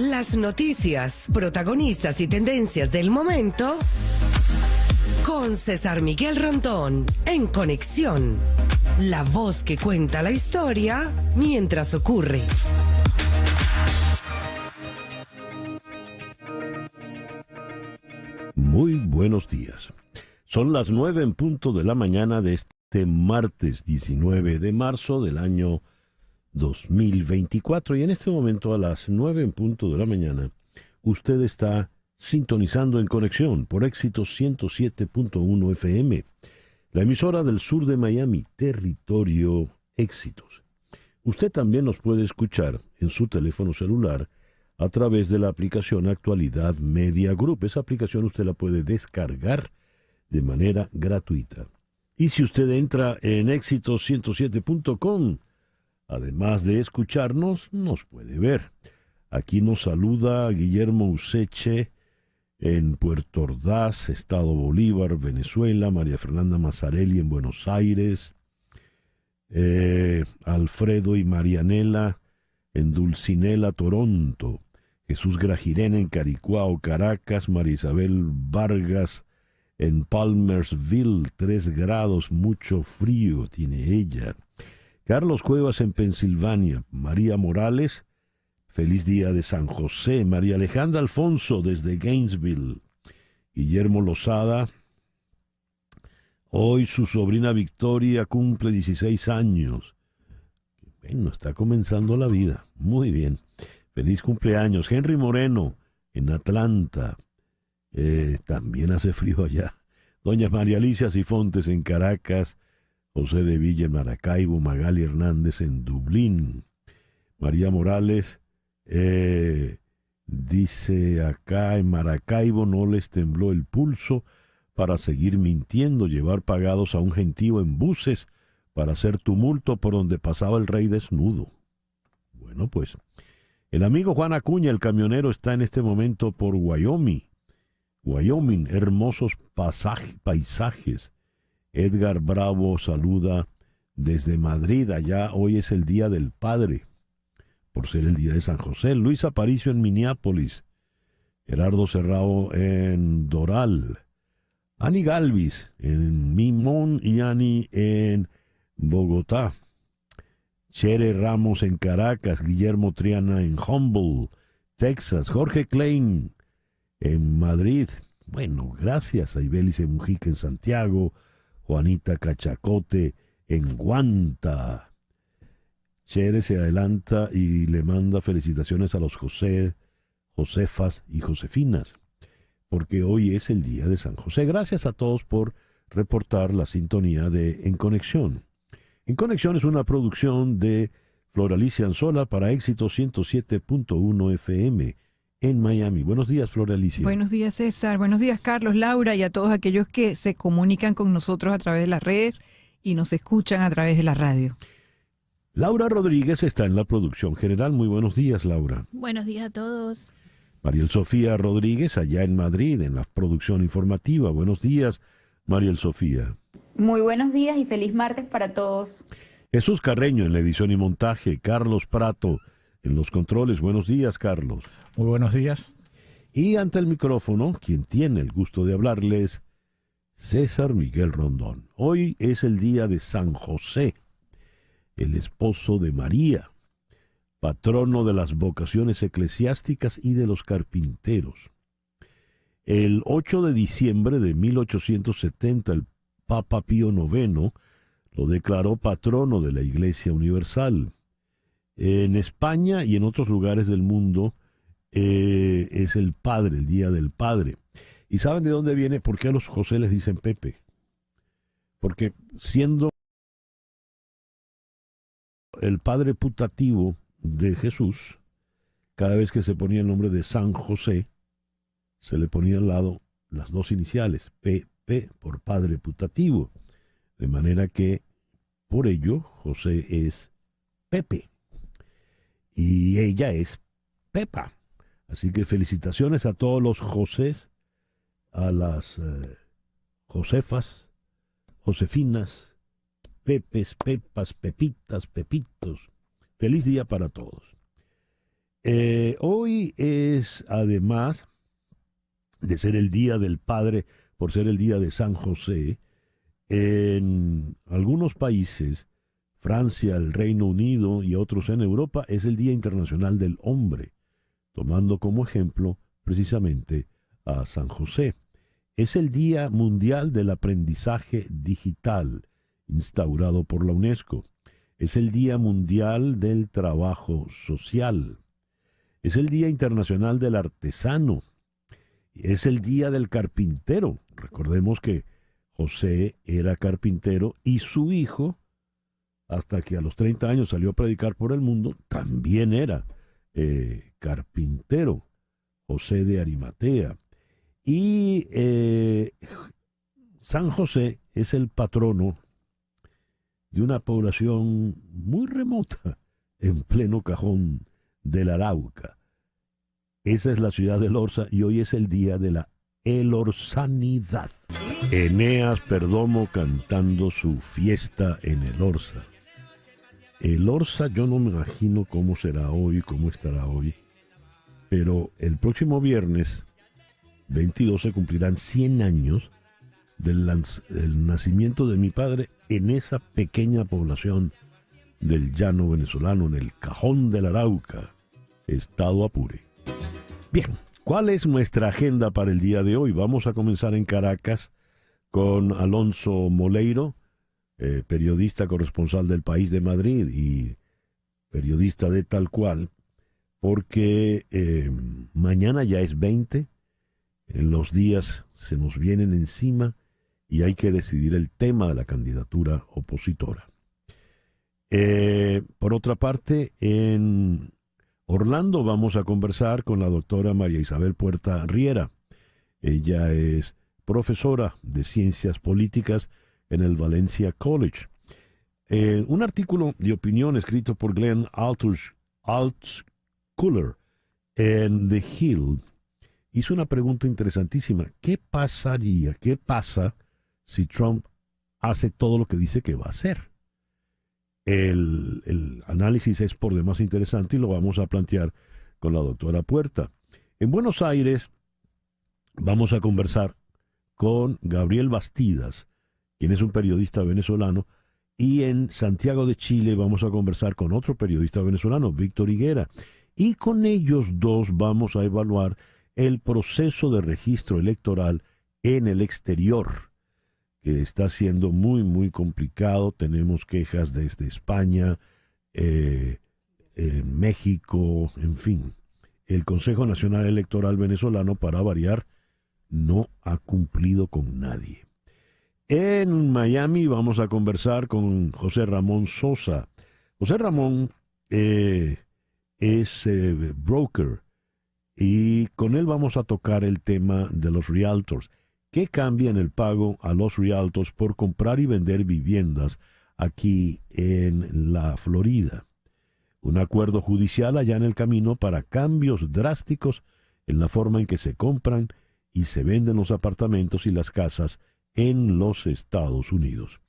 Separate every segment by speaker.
Speaker 1: Las noticias, protagonistas y tendencias del momento con César Miguel Rondón en Conexión. La voz que cuenta la historia mientras ocurre.
Speaker 2: Muy buenos días. Son las 9 en punto de la mañana de este martes 19 de marzo del año 2024. Y en este momento, a las 9 en punto de la mañana, usted está sintonizando en Conexión por Éxitos 107.1 FM, la emisora del sur de Miami, territorio Éxitos. Usted también nos puede escuchar en su teléfono celular a través de la aplicación Actualidad Media Group. Esa aplicación usted la puede descargar de manera gratuita. Y si usted entra en éxitos107.com, además de escucharnos, nos puede ver. Aquí nos saluda Guillermo Useche en Puerto Ordaz, Estado Bolívar, Venezuela, María Fernanda Mazzarelli en Buenos Aires, Alfredo y Marianela en Dulcinela, Toronto, Jesús Grajirén en Caricuao, Caracas, María Isabel Vargas en Palmersville, 3 grados, mucho frío tiene ella. Carlos Cuevas en Pensilvania, María Morales, feliz día de San José, María Alejandra Alfonso desde Gainesville, Guillermo Lozada, hoy su sobrina Victoria cumple 16 años. Bueno, está comenzando la vida, muy bien, feliz cumpleaños. Henry Moreno en Atlanta, también hace frío allá. Doña María Alicia Cifontes en Caracas, José de Villa en Maracaibo, Magali Hernández en Dublín. María Morales dice acá en Maracaibo no les tembló el pulso para seguir mintiendo, llevar pagados a un gentío en buses para hacer tumulto por donde pasaba el rey desnudo. Bueno, pues, el amigo Juan Acuña, el camionero, está en este momento por Wyoming, hermosos paisajes. Edgar Bravo saluda desde Madrid, allá hoy es el Día del Padre, por ser el Día de San José. Luis Aparicio en Minneapolis, Gerardo Serrao en Doral, Ani Galvis en Mimón y Ani en Bogotá, Chere Ramos en Caracas, Guillermo Triana en Humble, Texas, Jorge Klein en Madrid. Bueno, gracias a Ibelice Mujica en Santiago, Juanita Cachacote en Guanta. Chere se adelanta y le manda felicitaciones a los José, Josefas y Josefinas, porque hoy es el día de San José. Gracias a todos por reportar la sintonía de En Conexión. En Conexión es una producción de Floralicia Anzola para Éxitos 107.1 FM en Miami. Buenos días, Floralicia.
Speaker 3: Buenos días, César. Buenos días, Carlos, Laura y a todos aquellos que se comunican con nosotros a través de las redes y nos escuchan a través de la radio.
Speaker 2: Laura Rodríguez está en la producción general. Muy buenos días, Laura.
Speaker 4: Buenos días a todos.
Speaker 2: Mariel Sofía Rodríguez allá en Madrid en la producción informativa. Buenos días, Mariel Sofía.
Speaker 5: Muy buenos días y feliz martes para todos.
Speaker 2: Jesús Carreño en la edición y montaje. Carlos Prato en los controles. Buenos días, Carlos.
Speaker 6: Muy buenos días.
Speaker 2: Y ante el micrófono, quien tiene el gusto de hablarles, César Miguel Rondón. Hoy es el día de San José, el esposo de María, patrono de las vocaciones eclesiásticas y de los carpinteros. El 8 de diciembre de 1870, el Papa Pío IX lo declaró patrono de la Iglesia Universal. En España y en otros lugares del mundo es el Padre, el Día del Padre. ¿Y saben de dónde viene? ¿Por qué a los José les dicen Pepe? Porque siendo el padre putativo de Jesús, cada vez que se ponía el nombre de San José, se le ponía al lado las dos iniciales, PP, por padre putativo. De manera que, por ello, José es Pepe. Y ella es Pepa. Así que felicitaciones a todos los Josés, a las Josefas, Josefinas, Pepes, Pepas, Pepitas, Pepitos. Feliz día para todos. Hoy es, además de ser el Día del Padre, por ser el Día de San José, en algunos países, Francia, el Reino Unido y otros en Europa, es el Día Internacional del Hombre, tomando como ejemplo precisamente a San José. Es el Día Mundial del Aprendizaje Digital, instaurado por la UNESCO. Es el Día Mundial del Trabajo Social. Es el Día Internacional del Artesano. Es el Día del Carpintero. Recordemos que José era carpintero y su hijo, hasta que a los 30 años salió a predicar por el mundo, también era carpintero, José de Arimatea. Y San José es el patrono de una población muy remota, en pleno cajón del Arauca. Esa es la ciudad de Elorza y hoy es el día de la elorzanidad. Eneas Perdomo cantando su fiesta en Elorza. Elorza yo no me imagino cómo será hoy, cómo estará hoy, pero el próximo viernes 22 se cumplirán 100 años del nacimiento de mi padre en esa pequeña población del llano venezolano, en el cajón del Arauca, estado Apure. Bien, ¿cuál es nuestra agenda para el día de hoy? Vamos a comenzar en Caracas con Alonso Moleiro, periodista corresponsal del País de Madrid y periodista de Tal Cual, porque mañana ya es 20, los días se nos vienen encima y hay que decidir el tema de la candidatura opositora. Por otra parte, en Orlando vamos a conversar con la doctora María Isabel Puerta Riera. Ella es profesora de Ciencias Políticas en el Valencia College. Un artículo de opinión escrito por Glenn Altschuler en The Hill hizo una pregunta interesantísima. ¿Qué pasa si Trump hace todo lo que dice que va a hacer? El análisis es por demás interesante y lo vamos a plantear con la doctora Puerta. En Buenos Aires vamos a conversar con Gabriel Bastidas, quien es un periodista venezolano, y en Santiago de Chile vamos a conversar con otro periodista venezolano, Víctor Higuera, y con ellos dos vamos a evaluar el proceso de registro electoral en el exterior, que está siendo muy, muy complicado. Tenemos quejas desde España, México, en fin. El Consejo Nacional Electoral venezolano, para variar, no ha cumplido con nadie. En Miami vamos a conversar con José Ramón Sosa. José Ramón es broker y con él vamos a tocar el tema de los realtors. ¿Qué cambia en el pago a los realtors por comprar y vender viviendas aquí en la Florida? Un acuerdo judicial allá en el camino para cambios drásticos en la forma en que se compran y se venden los apartamentos y las casas en los Estados Unidos.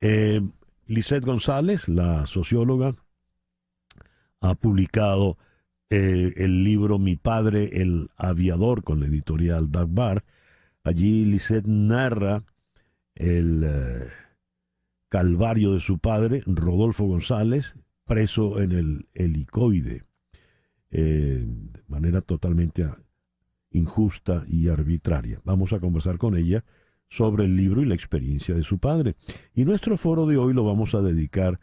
Speaker 2: Lisette González, la socióloga, ha publicado el libro Mi padre, el aviador, con la editorial Dagbar. Allí Lisette narra el calvario de su padre, Rodolfo González, preso en el helicoide, de manera totalmente injusta y arbitraria. Vamos a conversar con ella sobre el libro y la experiencia de su padre. Y nuestro foro de hoy lo vamos a dedicar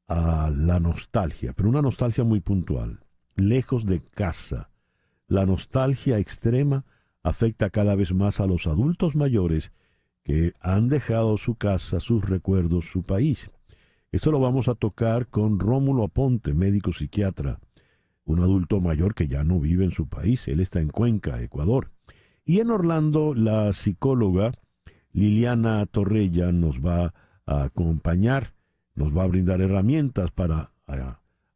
Speaker 2: a la nostalgia, pero una nostalgia muy puntual. Lejos de casa, la nostalgia extrema afecta cada vez más a los adultos mayores que han dejado su casa, sus recuerdos, su país. Esto lo vamos a tocar con Rómulo Aponte, médico psiquiatra, un adulto mayor que ya no vive en su país. Él está en Cuenca, Ecuador. Y en Orlando, la psicóloga Liliana Torrella nos va a acompañar, nos va a brindar herramientas para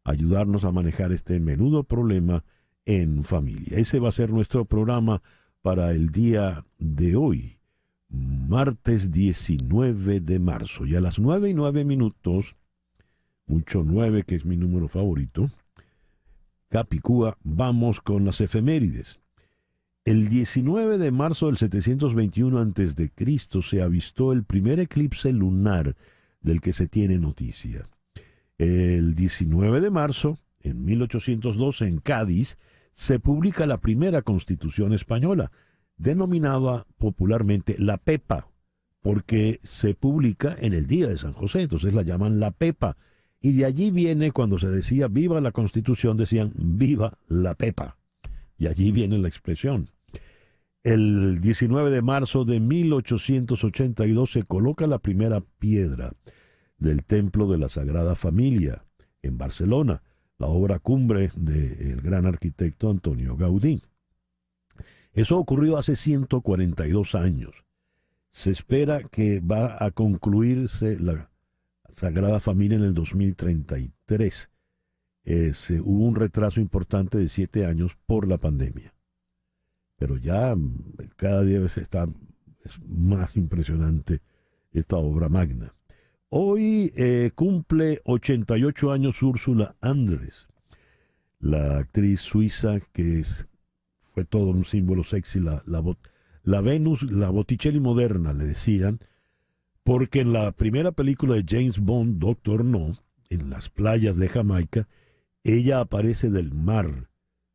Speaker 2: ayudarnos a manejar este menudo problema en familia. Ese va a ser nuestro programa para el día de hoy, martes 19 de marzo. Y a las 9:09, mucho 9, que es mi número favorito, Capicúa. Vamos con las efemérides. El 19 de marzo del 721 a.C. se avistó el primer eclipse lunar del que se tiene noticia. El 19 de marzo, en 1812, en Cádiz, se publica la primera Constitución española, denominada popularmente la Pepa, porque se publica en el día de San José, entonces la llaman la Pepa. Y de allí viene, cuando se decía viva la Constitución, decían viva la Pepa. Y allí viene la expresión. El 19 de marzo de 1882 se coloca la primera piedra del Templo de la Sagrada Familia en Barcelona, la obra cumbre del gran arquitecto Antonio Gaudí. Eso ocurrió hace 142 años. Se espera que va a concluirse la Sagrada Familia en el 2033. Hubo un retraso importante de 7 años por la pandemia. Pero ya cada día es más impresionante esta obra magna. Hoy cumple 88 años Úrsula Andress, la actriz suiza que fue todo un símbolo sexy, la Venus, la Botticelli moderna, le decían, porque en la primera película de James Bond, Doctor No, en las playas de Jamaica, ella aparece del mar,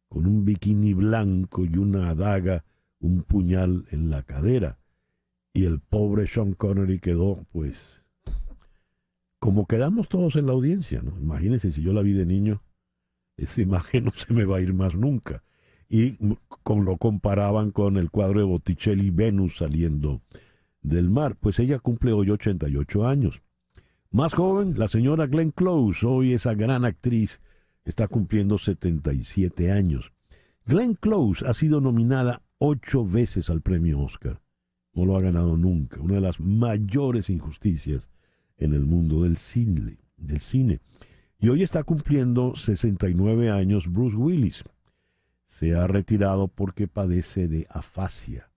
Speaker 2: con un bikini blanco y una daga, un puñal en la cadera. Y el pobre Sean Connery quedó, pues, como quedamos todos en la audiencia, ¿no? Imagínense, si yo la vi de niño, esa imagen no se me va a ir más nunca. Y lo comparaban con el cuadro de Botticelli, Venus saliendo del mar. Pues ella cumple hoy 88 años. Más joven, la señora Glenn Close, hoy esa gran actriz, está cumpliendo 77 años. Glenn Close ha sido nominada 8 veces al premio Oscar. No lo ha ganado nunca. Una de las mayores injusticias en el mundo del cine. Y hoy está cumpliendo 69 años Bruce Willis. Se ha retirado porque padece de afasia.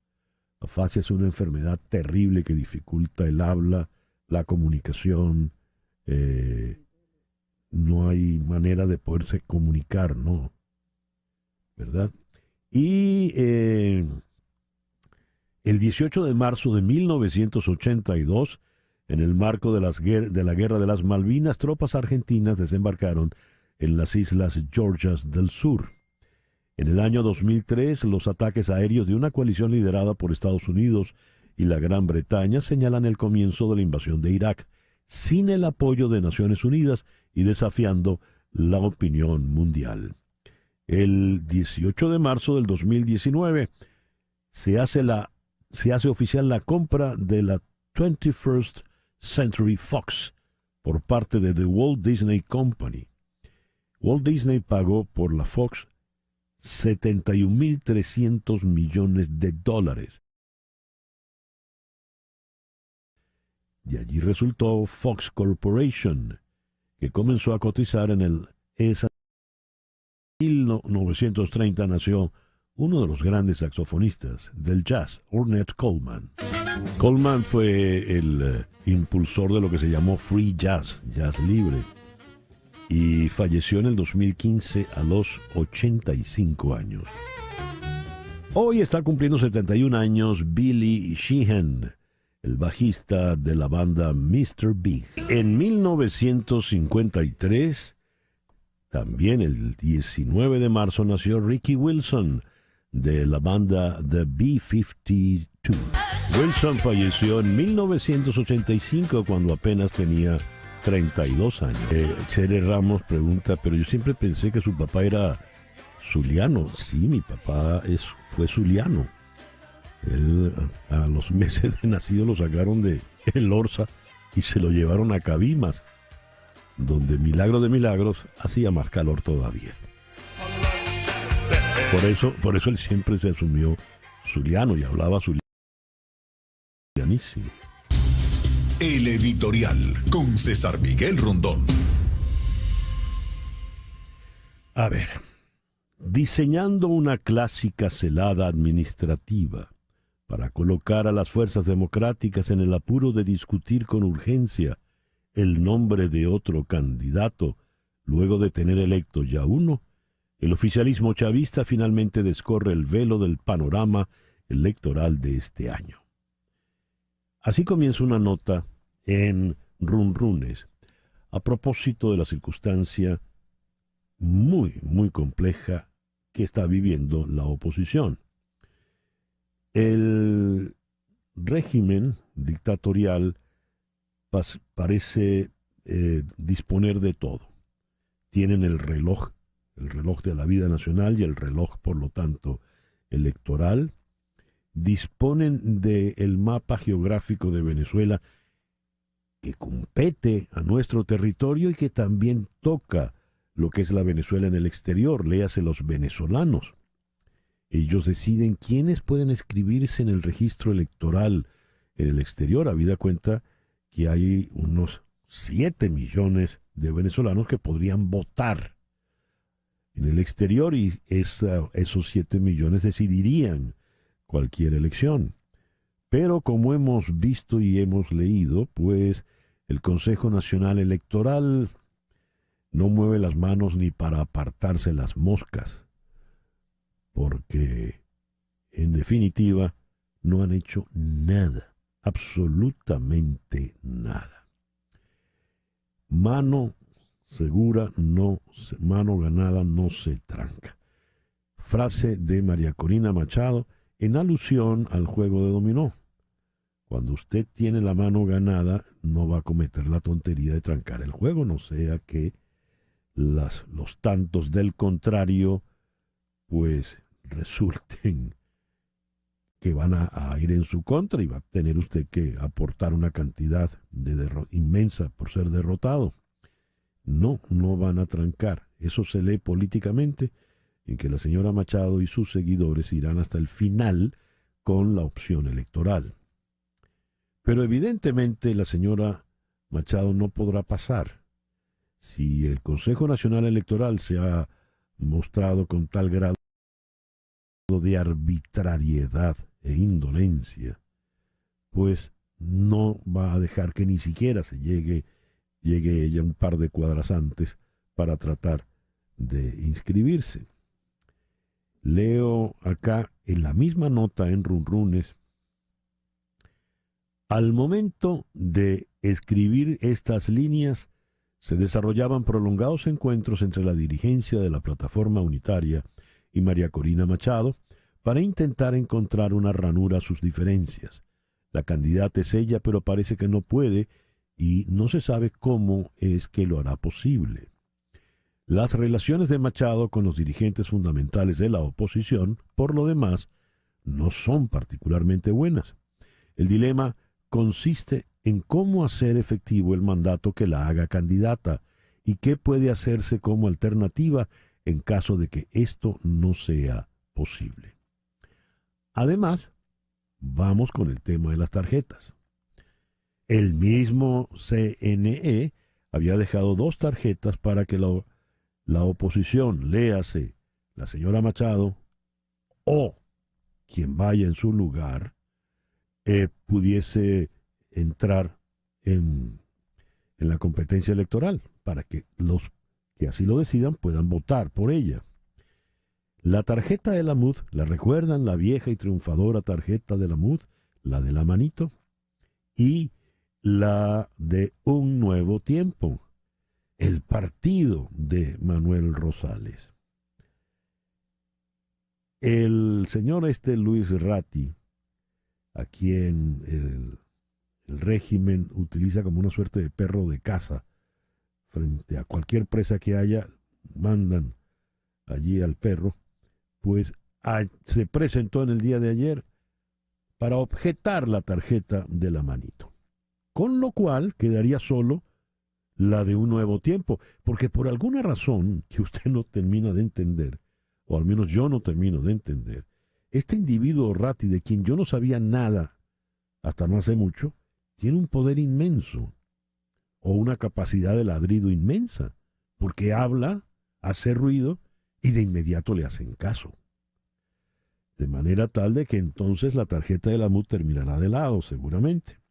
Speaker 2: Afasia es una enfermedad terrible que dificulta el habla, la comunicación. No hay manera de poderse comunicar, ¿no? ¿Verdad? Y el 18 de marzo de 1982, en el marco de la Guerra de las Malvinas, tropas argentinas desembarcaron en las Islas Georgias del Sur. En el año 2003, los ataques aéreos de una coalición liderada por Estados Unidos y la Gran Bretaña señalan el comienzo de la invasión de Irak, sin el apoyo de Naciones Unidas y desafiando la opinión mundial. El 18 de marzo del 2019 se hace oficial la compra de la 21st Century Fox por parte de The Walt Disney Company. Walt Disney pagó por la Fox $71.300 millones. De allí resultó Fox Corporation, que comenzó a cotizar en el S&P. En 1930 nació uno de los grandes saxofonistas del jazz, Ornette Coleman. Coleman fue el impulsor de lo que se llamó free jazz, jazz libre, y falleció en el 2015 a los 85 años. Hoy está cumpliendo 71 años Billy Sheehan, el bajista de la banda Mr. Big. En 1953, también el 19 de marzo, nació Ricky Wilson, de la banda The B-52. Wilson falleció en 1985, cuando apenas tenía 32 años. Chere Ramos pregunta, pero yo siempre pensé que su papá era zuliano. Sí, mi papá fue zuliano. Él, a los meses de nacido, lo sacaron de El Orza y se lo llevaron a Cabimas, donde, milagro de milagros, hacía más calor todavía. Por eso él siempre se asumió zuliano y hablaba zulianísimo.
Speaker 4: El editorial con César Miguel Rondón.
Speaker 2: A ver, diseñando una clásica celada administrativa para colocar a las fuerzas democráticas en el apuro de discutir con urgencia el nombre de otro candidato, luego de tener electo ya uno, el oficialismo chavista finalmente descorre el velo del panorama electoral de este año. Así comienza una nota en Runrunes a propósito de la circunstancia muy compleja que está viviendo la oposición. El régimen dictatorial parece disponer de todo. Tienen el reloj de la vida nacional y el reloj, por lo tanto, electoral. Disponen del mapa geográfico de Venezuela que compete a nuestro territorio y que también toca lo que es la Venezuela en el exterior, léase los venezolanos. Ellos deciden quiénes pueden inscribirse en el registro electoral en el exterior, habida cuenta que hay unos 7 millones de venezolanos que podrían votar en el exterior y esos 7 millones decidirían cualquier elección. Pero como hemos visto y hemos leído, pues el Consejo Nacional Electoral no mueve las manos ni para apartarse las moscas, porque en definitiva no han hecho nada, absolutamente nada. Mano segura, mano ganada no se tranca. Frase de María Corina Machado en alusión al juego de dominó. Cuando usted tiene la mano ganada, no va a cometer la tontería de trancar el juego, no sea que los tantos del contrario, pues resulten que van a ir en su contra y va a tener usted que aportar una cantidad inmensa por ser derrotado. No van a trancar. Eso se lee políticamente en que la señora Machado y sus seguidores irán hasta el final con la opción electoral. Pero evidentemente la señora Machado no podrá pasar. Si el Consejo Nacional Electoral se ha mostrado con tal grado de arbitrariedad e indolencia, pues no va a dejar que ni siquiera llegue ella un par de cuadras antes para tratar de inscribirse. Leo acá en la misma nota en Runrunes: al momento de escribir estas líneas, se desarrollaban prolongados encuentros entre la dirigencia de la Plataforma Unitaria y María Corina Machado para intentar encontrar una ranura a sus diferencias. La candidata es ella, pero parece que no puede y no se sabe cómo es que lo hará posible. Las relaciones de Machado con los dirigentes fundamentales de la oposición, por lo demás, no son particularmente buenas. El dilema consiste en cómo hacer efectivo el mandato que la haga candidata y qué puede hacerse como alternativa en caso de que esto no sea posible. Además, vamos con el tema de las tarjetas. El mismo CNE había dejado 2 tarjetas para que la oposición, léase la señora Machado o quien vaya en su lugar, pudiese entrar en la competencia electoral para que los que así lo decidan puedan votar por ella. La tarjeta de la MUD, ¿la recuerdan? La vieja y triunfadora tarjeta de la MUD, la de la manito, y la de Un Nuevo Tiempo, el partido de Manuel Rosales. El señor Luis Ratti, a quien el régimen utiliza como una suerte de perro de caza, frente a cualquier presa que haya, mandan allí al perro, pues se presentó en el día de ayer para objetar la tarjeta de la manito, con lo cual quedaría solo la de Un Nuevo Tiempo, porque por alguna razón que usted no termina de entender, o al menos yo no termino de entender, este individuo Ratti, de quien yo no sabía nada hasta no hace mucho, tiene un poder inmenso o una capacidad de ladrido inmensa, porque habla, hace ruido y de inmediato le hacen caso. De manera tal de que entonces la tarjeta de la MUD terminará de lado, seguramente.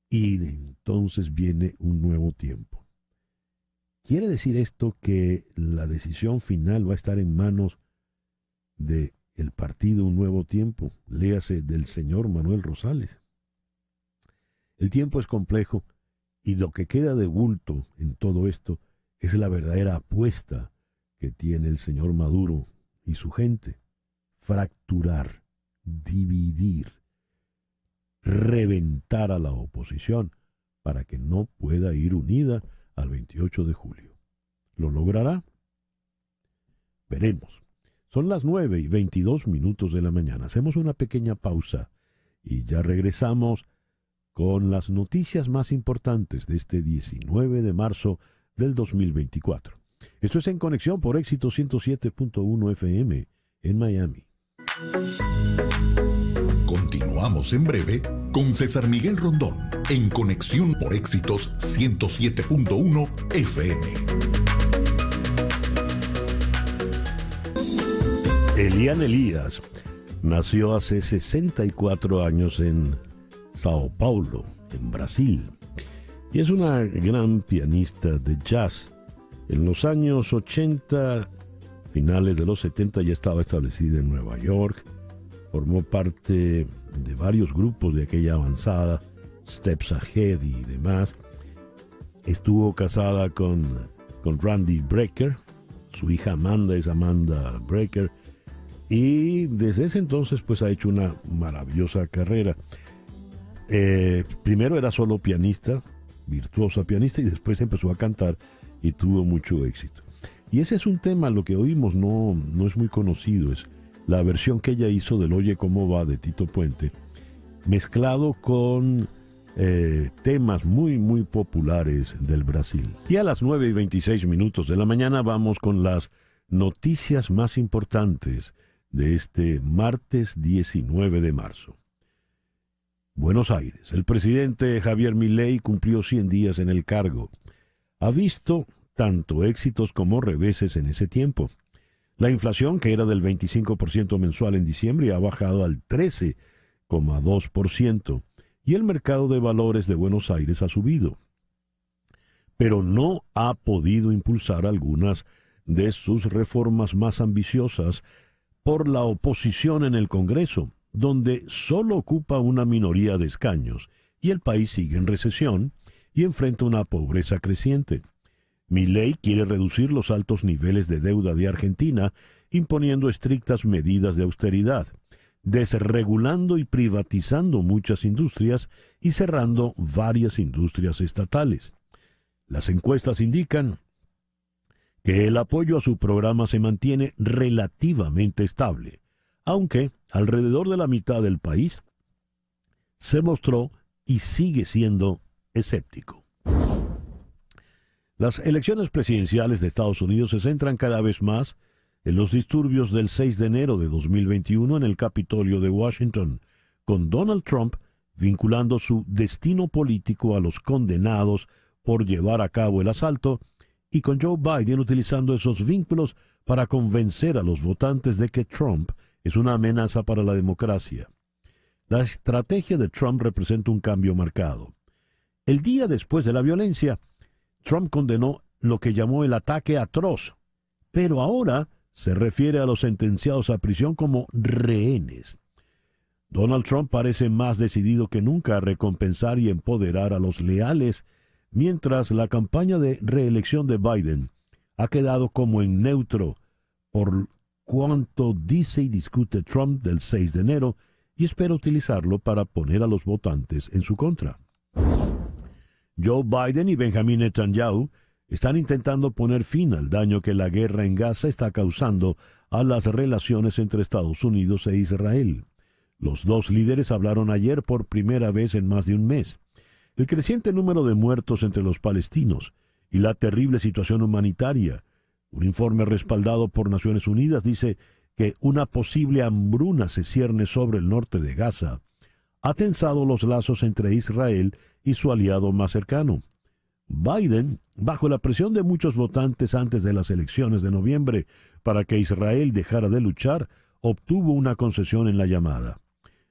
Speaker 2: Y entonces viene Un Nuevo Tiempo. ¿Quiere decir esto que la decisión final va a estar en manos del partido Un Nuevo Tiempo, léase del señor Manuel Rosales? El tiempo es complejo y lo que queda de bulto en todo esto es la verdadera apuesta que tiene el señor Maduro y su gente: fracturar, dividir, reventar a la oposición para que no pueda ir unida al 28 de julio. ¿Lo logrará? Veremos. Son las 9:22 de la mañana. Hacemos una pequeña pausa y ya regresamos con las noticias más importantes de este 19 de marzo del 2024. Esto es En Conexión por Éxito 107.1 FM en Miami.
Speaker 4: Continuamos en breve con César Miguel Rondón en Conexión por Éxitos 107.1 FM.
Speaker 2: Elian Elias nació hace 64 años en Sao Paulo, en Brasil, y es una gran pianista de jazz. En los años 80, finales de los 70, ya estaba establecida en Nueva York. Formó parte de varios grupos de aquella avanzada, Steps Ahead y demás. Estuvo casada con Randy Brecker. Su hija Amanda es Amanda Brecker. Y desde ese entonces pues ha hecho una maravillosa carrera. Primero era solo pianista, virtuosa pianista, y después empezó a cantar y tuvo mucho éxito. Y ese es un tema, lo que oímos no es muy conocido, es la versión que ella hizo del Oye Cómo Va de Tito Puente, mezclado con temas muy muy populares del Brasil. Y a las 9:26 de la mañana vamos con las noticias más importantes de este martes 19 de marzo. Buenos Aires. El presidente Javier Milei cumplió 100 días en el cargo. Ha visto tanto éxitos como reveses en ese tiempo. La inflación, que era del 25% mensual en diciembre, ha bajado al 13,2%, y el mercado de valores de Buenos Aires ha subido. Pero no ha podido impulsar algunas de sus reformas más ambiciosas por la oposición en el Congreso, donde solo ocupa una minoría de escaños, y el país sigue en recesión y enfrenta una pobreza creciente. Milei quiere reducir los altos niveles de deuda de Argentina, imponiendo estrictas medidas de austeridad, desregulando y privatizando muchas industrias y cerrando varias industrias estatales. Las encuestas indican que el apoyo a su programa se mantiene relativamente estable, aunque alrededor de la mitad del país se mostró y sigue siendo escéptico. Las elecciones presidenciales de Estados Unidos se centran cada vez más en los disturbios del 6 de enero de 2021 en el Capitolio de Washington, con Donald Trump vinculando su destino político a los condenados por llevar a cabo el asalto, y con Joe Biden utilizando esos vínculos para convencer a los votantes de que Trump es una amenaza para la democracia. La estrategia de Trump representa un cambio marcado. El día después de la violencia, Trump condenó lo que llamó el ataque atroz, pero ahora se refiere a los sentenciados a prisión como rehenes. Donald Trump parece más decidido que nunca a recompensar y empoderar a los leales, mientras la campaña de reelección de Biden ha quedado como en neutro por cuanto dice y discute Trump del 6 de enero y espera utilizarlo para poner a los votantes en su contra. Joe Biden y Benjamin Netanyahu están intentando poner fin al daño que la guerra en Gaza está causando a las relaciones entre Estados Unidos e Israel. Los dos líderes hablaron ayer por primera vez en más de un mes. El creciente número de muertos entre los palestinos y la terrible situación humanitaria. Un informe respaldado por Naciones Unidas dice que una posible hambruna se cierne sobre el norte de Gaza. Ha tensado los lazos entre Israel y su aliado más cercano. Biden, bajo la presión de muchos votantes antes de las elecciones de noviembre para que Israel dejara de luchar, obtuvo una concesión en la llamada.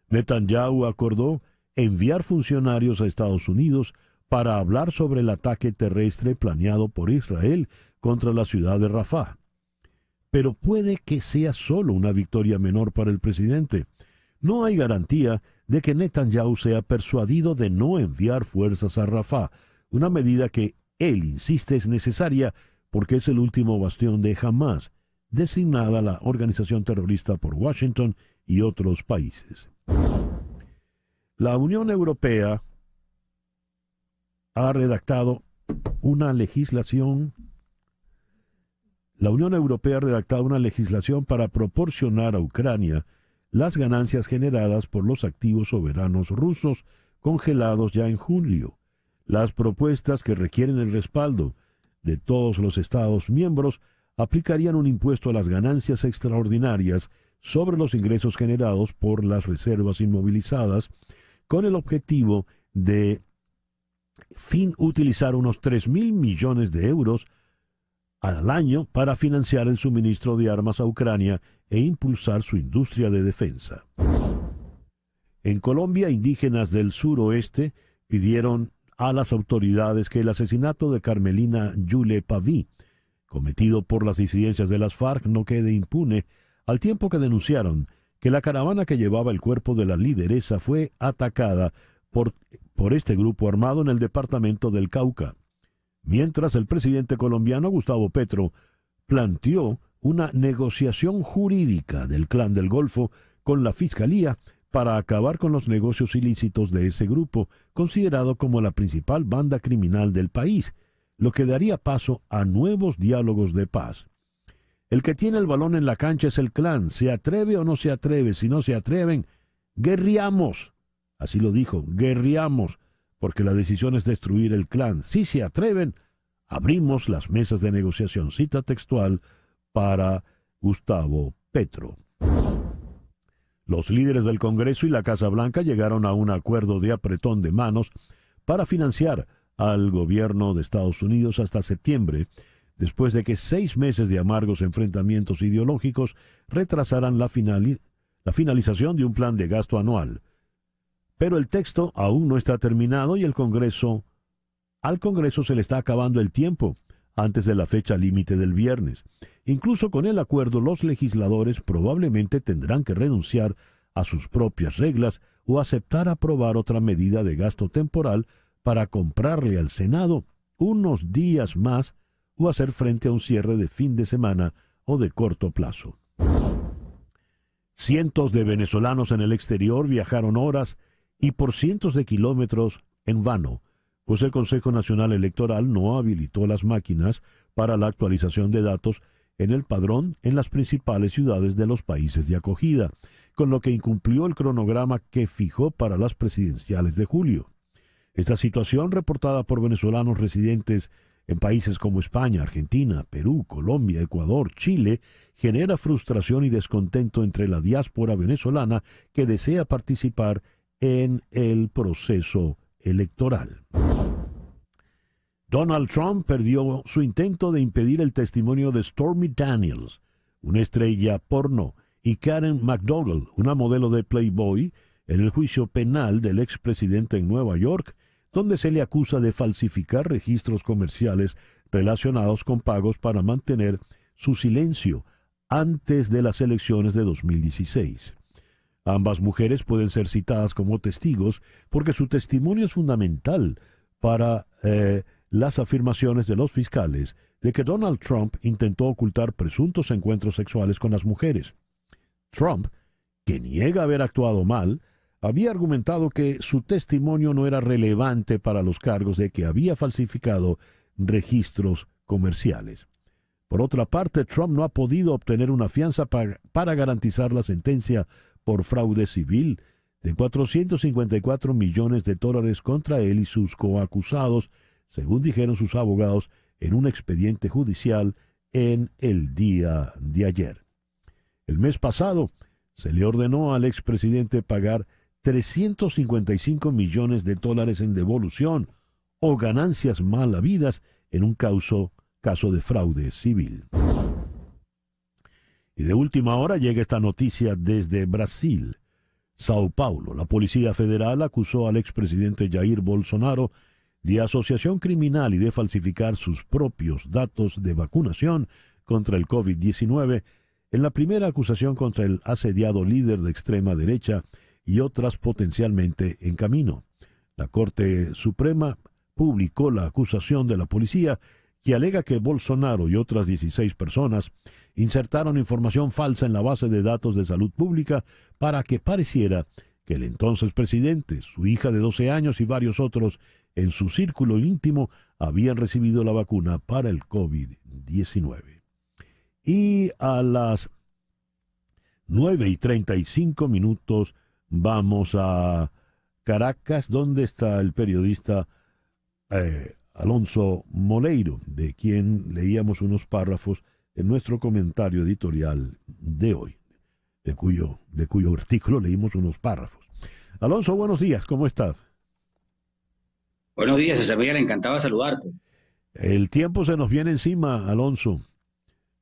Speaker 2: Netanyahu acordó enviar funcionarios a Estados Unidos para hablar sobre el ataque terrestre planeado por Israel contra la ciudad de Rafah. Pero puede que sea solo una victoria menor para el presidente. No hay garantía de que Netanyahu sea persuadido de no enviar fuerzas a Rafah, una medida que él insiste es necesaria porque es el último bastión de Hamás, designada la organización terrorista por Washington y otros países. La Unión Europea ha redactado una legislación. La Unión Europea ha redactado una legislación para proporcionar a Ucrania las ganancias generadas por los activos soberanos rusos congelados ya en julio. Las propuestas, que requieren el respaldo de todos los Estados miembros, aplicarían un impuesto a las ganancias extraordinarias sobre los ingresos generados por las reservas inmovilizadas, con el objetivo de utilizar unos 3.000 millones de euros al año para financiar el suministro de armas a Ucrania e impulsar su industria de defensa. En Colombia, indígenas del suroeste pidieron a las autoridades que el asesinato de Carmelina Yule Paví, cometido por las disidencias de las FARC, no quede impune, al tiempo que denunciaron que la caravana que llevaba el cuerpo de la lideresa fue atacada por este grupo armado en el departamento del Cauca. Mientras, el presidente colombiano Gustavo Petro planteó una negociación jurídica del Clan del Golfo con la Fiscalía para acabar con los negocios ilícitos de ese grupo, considerado como la principal banda criminal del país, lo que daría paso a nuevos diálogos de paz. El que tiene el balón en la cancha es el clan. ¿Se atreve o no se atreve? Si no se atreven, guerriamos. Así lo dijo, guerriamos, porque la decisión es destruir el clan. Si se atreven, abrimos las mesas de negociación. Cita textual para Gustavo Petro. Los líderes del Congreso y la Casa Blanca llegaron a un acuerdo de apretón de manos para financiar al gobierno de Estados Unidos hasta septiembre, después de que 6 meses de amargos enfrentamientos ideológicos retrasaran la finalización de un plan de gasto anual. Pero el texto aún no está terminado y al Congreso se le está acabando el tiempo antes de la fecha límite del viernes. Incluso con el acuerdo, los legisladores probablemente tendrán que renunciar a sus propias reglas o aceptar aprobar otra medida de gasto temporal para comprarle al Senado unos días más o hacer frente a un cierre de fin de semana o de corto plazo. Cientos de venezolanos en el exterior viajaron horas y por cientos de kilómetros en vano, pues el Consejo Nacional Electoral no habilitó las máquinas para la actualización de datos en el padrón en las principales ciudades de los países de acogida, con lo que incumplió el cronograma que fijó para las presidenciales de julio. Esta situación, reportada por venezolanos residentes en países como España, Argentina, Perú, Colombia, Ecuador, Chile, genera frustración y descontento entre la diáspora venezolana que desea participar en el proceso electoral. Donald Trump perdió su intento de impedir el testimonio de Stormy Daniels, una estrella porno, y Karen McDougal, una modelo de Playboy, en el juicio penal del expresidente en Nueva York, donde se le acusa de falsificar registros comerciales relacionados con pagos para mantener su silencio antes de las elecciones de 2016. Ambas mujeres pueden ser citadas como testigos porque su testimonio es fundamental para las afirmaciones de los fiscales de que Donald Trump intentó ocultar presuntos encuentros sexuales con las mujeres. Trump, que niega haber actuado mal, había argumentado que su testimonio no era relevante para los cargos de que había falsificado registros comerciales. Por otra parte, Trump no ha podido obtener una fianza para garantizar la sentencia por fraude civil de $454 millones contra él y sus coacusados, según dijeron sus abogados en un expediente judicial en el día de ayer. El mes pasado se le ordenó al expresidente pagar $355 millones en devolución o ganancias mal habidas en un caso de fraude civil. Y de última hora llega esta noticia desde Brasil. Sao Paulo, la Policía Federal acusó al expresidente Jair Bolsonaro de asociación criminal y de falsificar sus propios datos de vacunación contra el COVID-19 en la primera acusación contra el asediado líder de extrema derecha y otras potencialmente en camino. La Corte Suprema publicó la acusación de la policía que alega que Bolsonaro y otras 16 personas insertaron información falsa en la base de datos de salud pública para que pareciera que el entonces presidente, su hija de 12 años y varios otros en su círculo íntimo habían recibido la vacuna para el COVID-19. Y a las 9:35 vamos a Caracas, donde está el periodista Alonso Moleiro, de quien leíamos unos párrafos en nuestro comentario editorial de hoy, de cuyo artículo leímos unos párrafos. Alonso, buenos días, ¿cómo estás?
Speaker 6: Buenos días, José Miguel, encantado de saludarte.
Speaker 2: El tiempo se nos viene encima, Alonso.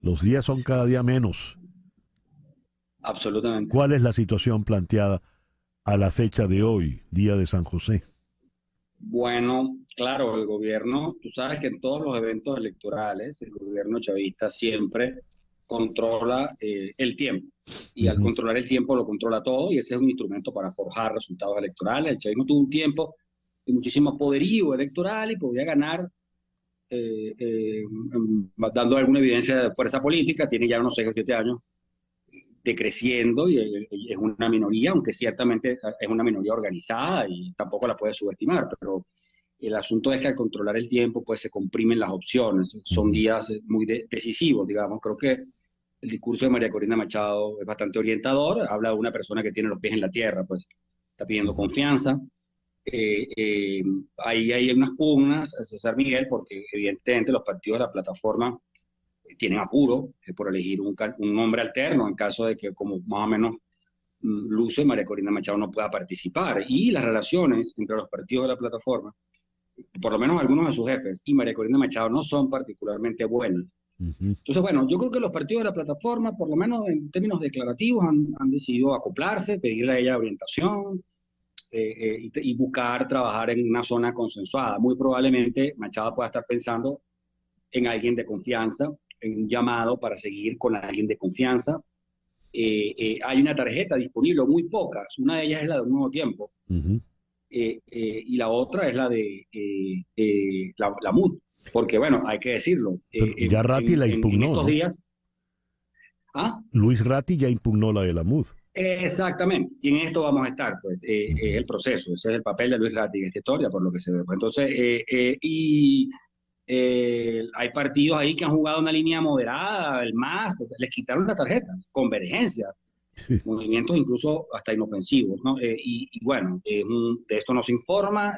Speaker 2: Los días son cada día menos.
Speaker 6: Absolutamente.
Speaker 2: ¿Cuál es la situación planteada a la fecha de hoy, día de San José?
Speaker 6: Bueno, claro, el gobierno, tú sabes que en todos los eventos electorales, el gobierno chavista siempre controla el tiempo. Y al controlar el tiempo lo controla todo, y ese es un instrumento para forjar resultados electorales. El chavismo tuvo un tiempo de muchísimo poderío electoral y podía ganar dando alguna evidencia de fuerza política. Tiene ya unos 6 o 7 años decreciendo y es una minoría, aunque ciertamente es una minoría organizada y tampoco la puede subestimar, pero el asunto es que al controlar el tiempo pues se comprimen las opciones. Son días muy decisivos, digamos. Creo que el discurso de María Corina Machado es bastante orientador, habla de una persona que tiene los pies en la tierra, pues está pidiendo confianza. Ahí hay unas pugnas, César Miguel, porque evidentemente los partidos de la plataforma tienen apuro por elegir un nombre alterno en caso de que, como más o menos luce, María Corina Machado no pueda participar. Y las relaciones entre los partidos de la plataforma, por lo menos algunos de sus jefes, y María Corina Machado no son particularmente buenas. Entonces, bueno, yo creo que los partidos de la plataforma, por lo menos en términos declarativos, han decidido acoplarse, pedirle a ella orientación y buscar trabajar en una zona consensuada. Muy probablemente Machado pueda estar pensando en alguien de confianza, en un llamado para seguir con alguien de confianza. Hay una tarjeta disponible, muy pocas. Una de ellas es la de Un Nuevo Tiempo. Y la otra es la de la MUD. Porque, bueno, hay que decirlo.
Speaker 2: Ya Ratti la impugnó,
Speaker 6: en estos
Speaker 2: ¿no?
Speaker 6: días. ¿Ah?
Speaker 2: Luis Ratti ya impugnó la de la MUD.
Speaker 6: Exactamente. Y en esto vamos a estar, pues. Es el proceso. Ese es el papel de Luis Ratti en esta historia, por lo que se ve. Entonces, hay partidos ahí que han jugado una línea moderada, el MAS, les quitaron la tarjeta, Convergencia, movimientos incluso hasta inofensivos, ¿no? Y bueno, de esto no se informa,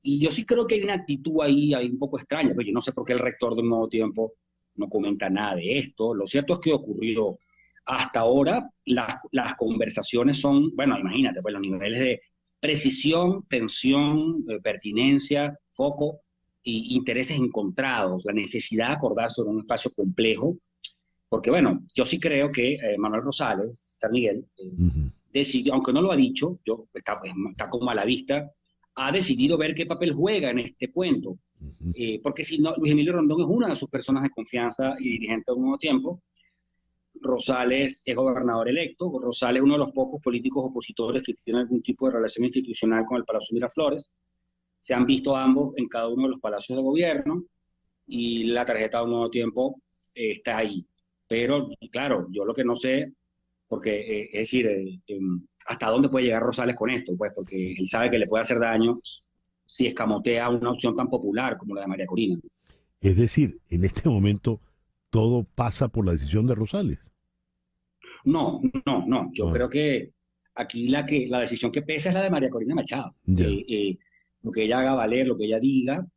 Speaker 6: y yo sí creo que hay una actitud ahí un poco extraña, pero yo no sé por qué el rector de Un Nuevo Tiempo no comenta nada de esto. Lo cierto es que ocurrió hasta ahora, las conversaciones son, bueno, imagínate, pues los niveles de precisión, tensión, pertinencia, foco, y intereses encontrados, la necesidad de acordar sobre un espacio complejo, porque bueno, yo sí creo que Manuel Rosales, San Miguel, decidió, aunque no lo ha dicho, está como a la vista, ha decidido ver qué papel juega en este cuento, porque si no, Luis Emilio Rondón es una de sus personas de confianza y dirigente de Un Nuevo Tiempo. Rosales es gobernador electo, Rosales es uno de los pocos políticos opositores que tienen algún tipo de relación institucional con el Palacio Miraflores. Se han visto ambos en cada uno de los palacios de gobierno y la tarjeta de Un Nuevo Tiempo está ahí. Pero, claro, yo lo que no sé, porque es decir, ¿hasta dónde puede llegar Rosales con esto? Pues porque él sabe que le puede hacer daño si escamotea una opción tan popular como la de María Corina.
Speaker 2: Es decir, en este momento todo pasa por la decisión de Rosales.
Speaker 6: No. Yo creo que aquí la decisión que pesa es la de María Corina Machado. Lo que ella haga valer, lo que ella diga.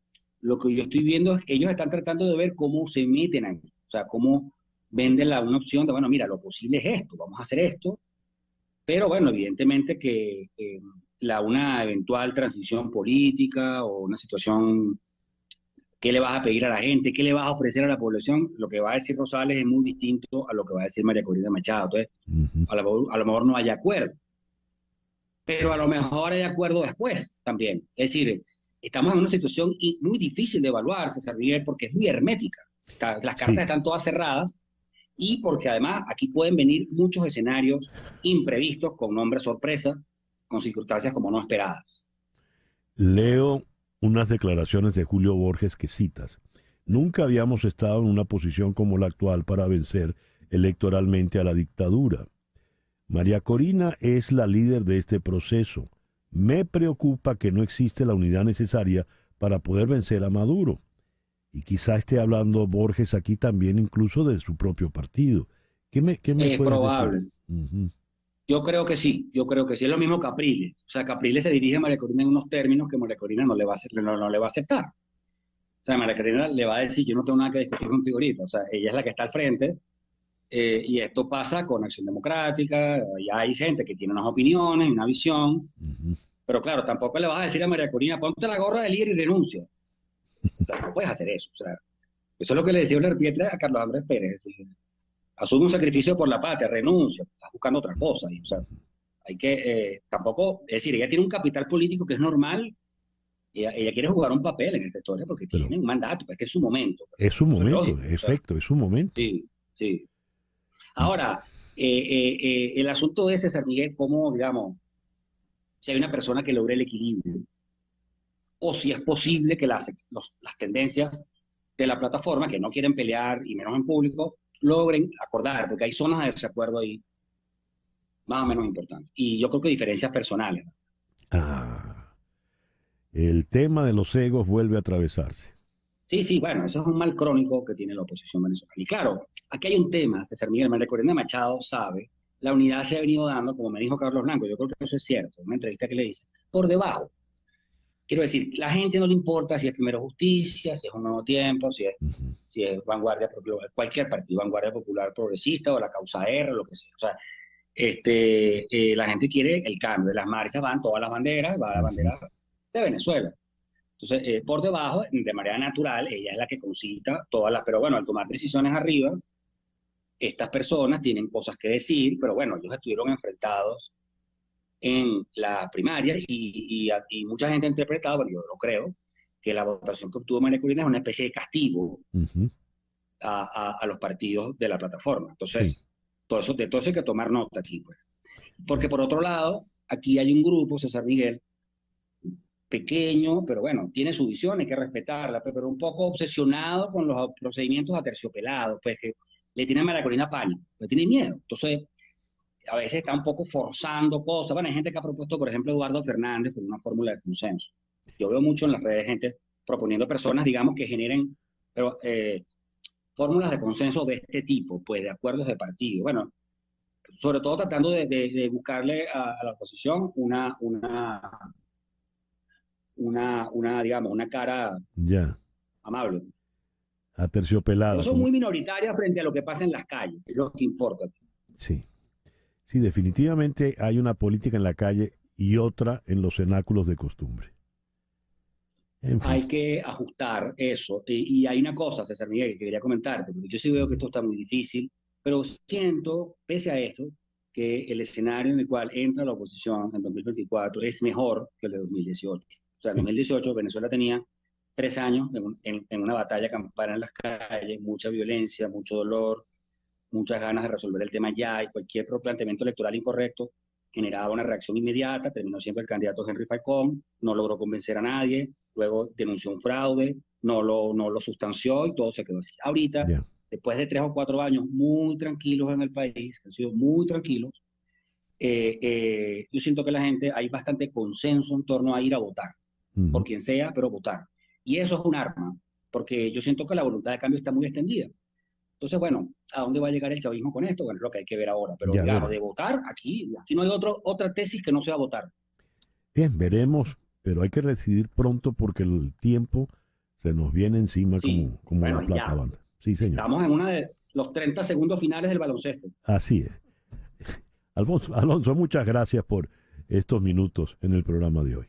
Speaker 6: Lo que yo estoy viendo es que ellos están tratando de ver cómo se meten ahí. O sea, cómo venden una opción de, bueno, mira, lo posible es esto, vamos a hacer esto. Pero bueno, evidentemente que una eventual transición política o una situación, ¿qué le vas a pedir a la gente? ¿Qué le vas a ofrecer a la población? Lo que va a decir Rosales es muy distinto a lo que va a decir María Corina Machado. Entonces, a lo mejor no hay acuerdo. Pero a lo mejor hay acuerdo después también. Es decir, estamos en una situación muy difícil de evaluar, César Miguel, porque es muy hermética. Las cartas están todas cerradas y porque además aquí pueden venir muchos escenarios imprevistos con nombres sorpresa, con circunstancias como no esperadas.
Speaker 2: Leo unas declaraciones de Julio Borges que citas. Nunca habíamos estado en una posición como la actual para vencer electoralmente a la dictadura. María Corina es la líder de este proceso. Me preocupa que no existe la unidad necesaria para poder vencer a Maduro. Y quizá esté hablando Borges aquí también incluso de su propio partido. ¿Qué me
Speaker 6: Es
Speaker 2: puedes
Speaker 6: probable.
Speaker 2: decir?
Speaker 6: Yo creo que sí, Es lo mismo Capriles. O sea, Capriles se dirige a María Corina en unos términos que María Corina no le va a aceptar. O sea, María Corina le va a decir, yo no tengo nada que discutir contigo ahorita. O sea, ella es la que está al frente. Y esto pasa con Acción Democrática. Ya hay gente que tiene unas opiniones, una visión. Pero claro, tampoco le vas a decir a María Corina, ponte la gorra de líder y renuncia. O sea, no puedes hacer eso. O sea, eso es lo que le decía una repite a Carlos Andrés Pérez. Es decir, asume un sacrificio por la patria, renuncia, estás buscando otra cosa. Y, o sea, hay que, tampoco, es decir, ella tiene un capital político que es normal. Ella quiere jugar un papel en esta historia porque tiene un mandato, porque es su momento.
Speaker 2: Es su momento,
Speaker 6: lógico,
Speaker 2: efecto, es su momento.
Speaker 6: Sí, sí. Ahora, el asunto de César Miguel, cómo, digamos, si hay una persona que logre el equilibrio, o si es posible que las tendencias de la plataforma, que no quieren pelear, y menos en público, logren acordar, porque hay zonas de desacuerdo ahí más o menos importantes. Y yo creo que diferencias personales.
Speaker 2: El tema de los egos vuelve a atravesarse.
Speaker 6: Sí, bueno, eso es un mal crónico que tiene la oposición venezolana. Y claro, aquí hay un tema, César Miguel, María Corina Machado sabe, la unidad se ha venido dando, como me dijo Carlos Blanco, yo creo que eso es cierto, en una entrevista que le hice, por debajo. Quiero decir, la gente no le importa si es Primero Justicia, si es Un Nuevo Tiempo, si es Vanguardia, cualquier partido, Vanguardia Popular Progresista o la Causa R, lo que sea. O sea, la gente quiere el cambio. De las marchas van todas las banderas, va la bandera de Venezuela. Entonces, por debajo, de manera natural, ella es la que concita todas las... Pero bueno, al tomar decisiones arriba, estas personas tienen cosas que decir, pero bueno, ellos estuvieron enfrentados en la primaria y mucha gente ha interpretado, bueno, yo lo creo, que la votación que obtuvo María Corina es una especie de castigo a los partidos de la plataforma. Entonces, de todo eso hay que tomar nota aquí, pues. Porque por otro lado, aquí hay un grupo, César Miguel, pequeño, pero bueno, tiene su visión, hay que respetarla, pero un poco obsesionado con los procedimientos aterciopelados, pues que le tiene a María Corina pánico, le tiene miedo. Entonces, a veces está un poco forzando cosas. Bueno, hay gente que ha propuesto, por ejemplo, Eduardo Fernández con una fórmula de consenso. Yo veo mucho en las redes gente proponiendo personas, digamos, que generen fórmulas de consenso de este tipo, pues de acuerdos de partido. Bueno, sobre todo tratando de buscarle a la oposición digamos, una cara amable.
Speaker 2: Aterciopelada.
Speaker 6: Pero son muy minoritarias frente a lo que pasa en las calles, es lo que importa.
Speaker 2: Sí. Sí, definitivamente hay una política en la calle y otra en los cenáculos de costumbre. En fin.
Speaker 6: Hay que ajustar eso. Y hay una cosa, César Miguel, que quería comentarte, porque yo sí veo que esto está muy difícil, pero siento, pese a esto, que el escenario en el cual entra la oposición en 2024 es mejor que el de 2018. O sea, en 2018 Venezuela tenía 3 años en una batalla campal en las calles, mucha violencia, mucho dolor, muchas ganas de resolver el tema ya, y cualquier planteamiento electoral incorrecto generaba una reacción inmediata. Terminó siempre el candidato Henry Falcón, no logró convencer a nadie, luego denunció un fraude, no lo sustanció y todo se quedó así. Ahorita, después de 3 o 4 años muy tranquilos en el país, han sido muy tranquilos, yo siento que la gente, hay bastante consenso en torno a ir a votar, por quien sea, pero votar. Y eso es un arma, porque yo siento que la voluntad de cambio está muy extendida. Entonces, bueno, ¿a dónde va a llegar el chavismo con esto? Bueno, es lo que hay que ver ahora. Pero digamos, de votar, aquí no hay otra tesis que no sea votar.
Speaker 2: Bien, veremos, pero hay que decidir pronto porque el tiempo se nos viene encima como una plata banda. Sí, señor.
Speaker 6: Estamos en una de los 30 segundos finales del baloncesto.
Speaker 2: Así es. Alonso, muchas gracias por estos minutos en el programa de hoy.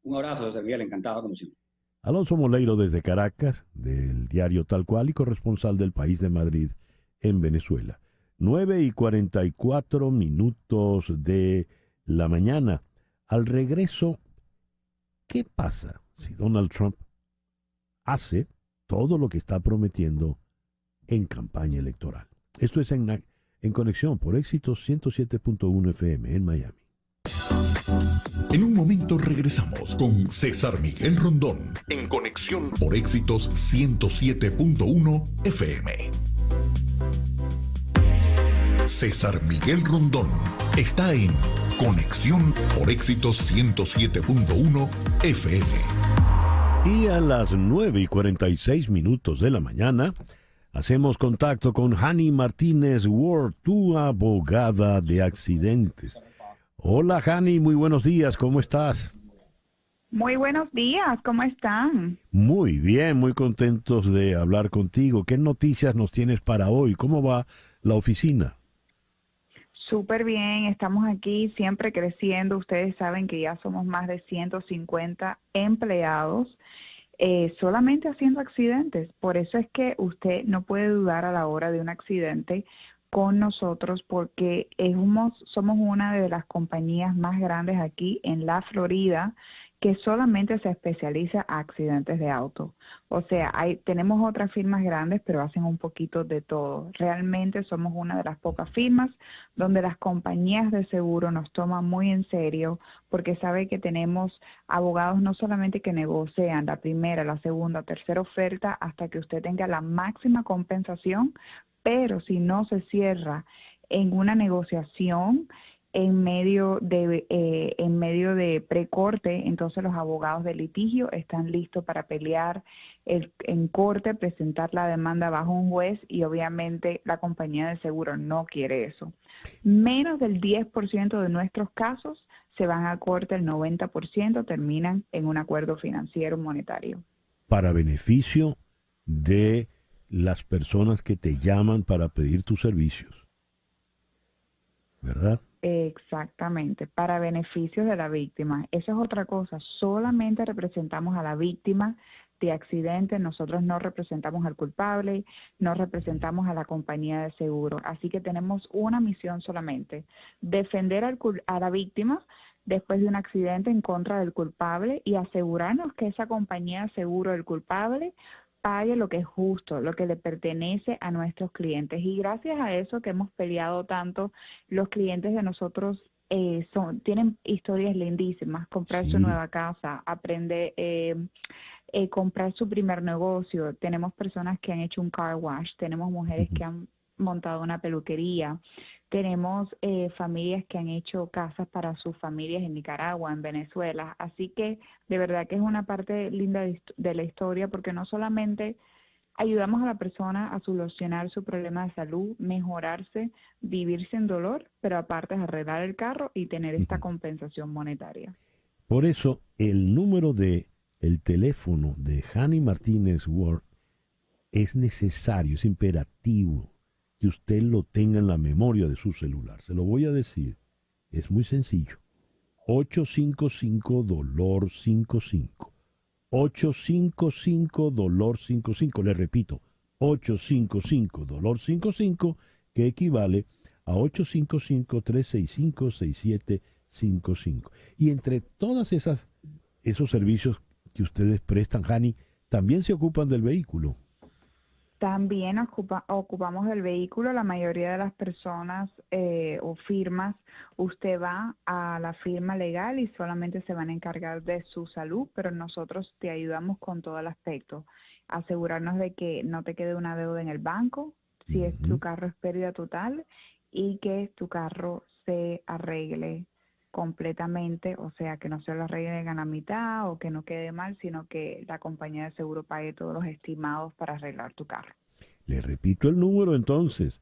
Speaker 6: Un abrazo, José Miguel, encantado como siempre.
Speaker 2: Alonso Moleiro desde Caracas, del diario Tal Cual y corresponsal del País de Madrid en Venezuela. 9:44 de la mañana. Al regreso, ¿Qué pasa si Donald Trump hace todo lo que está prometiendo en campaña electoral? Esto es en Conexión por Éxitos 107.1 FM en Miami.
Speaker 4: En un momento regresamos con César Miguel Rondón en Conexión por Éxitos 107.1 FM. César Miguel Rondón está en Conexión por Éxitos 107.1 FM.
Speaker 2: Y a las 9:46 de la mañana hacemos contacto con Hani Martínez Ward, tu abogada de accidentes. Hola Hani, muy buenos días, ¿cómo estás?
Speaker 7: Muy buenos días, ¿cómo están?
Speaker 2: Muy bien, muy contentos de hablar contigo. ¿Qué noticias nos tienes para hoy? ¿Cómo va la oficina?
Speaker 7: Súper bien, estamos aquí siempre creciendo. Ustedes saben que ya somos más de 150 empleados solamente haciendo accidentes. Por eso es que usted no puede dudar a la hora de un accidente con nosotros porque somos una de las compañías más grandes aquí en la Florida que solamente se especializa en accidentes de auto. O sea, tenemos otras firmas grandes, pero hacen un poquito de todo. Realmente somos una de las pocas firmas donde las compañías de seguro nos toman muy en serio porque sabe que tenemos abogados no solamente que negocian la primera, la segunda, tercera oferta hasta que usted tenga la máxima compensación, pero si no se cierra en una negociación en medio de precorte, entonces los abogados de litigio están listos para pelear en corte, presentar la demanda bajo un juez y obviamente la compañía de seguro no quiere eso. Menos del 10% de nuestros casos se van a corte, el 90% terminan en un acuerdo financiero monetario.
Speaker 2: Para beneficio de las personas que te llaman para pedir tus servicios, ¿verdad?
Speaker 7: Exactamente, para beneficio de la víctima. Eso es otra cosa, solamente representamos a la víctima de accidente, nosotros no representamos al culpable, no representamos a la compañía de seguro. Así que tenemos una misión solamente, defender a la víctima después de un accidente en contra del culpable y asegurarnos que esa compañía de seguro del culpable pague lo que es justo, lo que le pertenece a nuestros clientes. Y gracias a eso que hemos peleado tanto, los clientes de nosotros tienen historias lindísimas, comprar su nueva casa, aprender, comprar su primer negocio. Tenemos personas que han hecho un car wash, tenemos mujeres que han montado una peluquería, tenemos familias que han hecho casas para sus familias en Nicaragua, en Venezuela, así que de verdad que es una parte linda de la historia porque no solamente ayudamos a la persona a solucionar su problema de salud, mejorarse, vivir sin dolor, pero aparte es arreglar el carro y tener esta compensación monetaria.
Speaker 2: Por eso el número de el teléfono de Hani Martínez Ward es necesario, es imperativo que usted lo tenga en la memoria de su celular. Se lo voy a decir. Es muy sencillo. 855-DOLOR-55. 855-DOLOR-55. Le repito, 855-DOLOR-55, que equivale a 855-365-6755. Y entre todas esos servicios que ustedes prestan, Hani, también se ocupan del vehículo.
Speaker 7: También ocupamos el vehículo. La mayoría de las personas o firmas, usted va a la firma legal y solamente se van a encargar de su salud, pero nosotros te ayudamos con todo el aspecto. Asegurarnos de que no te quede una deuda en el banco, si es tu carro es pérdida total, y que tu carro se arregle completamente, o sea, que no se lo arreglen a la mitad o que no quede mal, sino que la compañía de seguro pague todos los estimados para arreglar tu carro.
Speaker 2: Le repito el número entonces,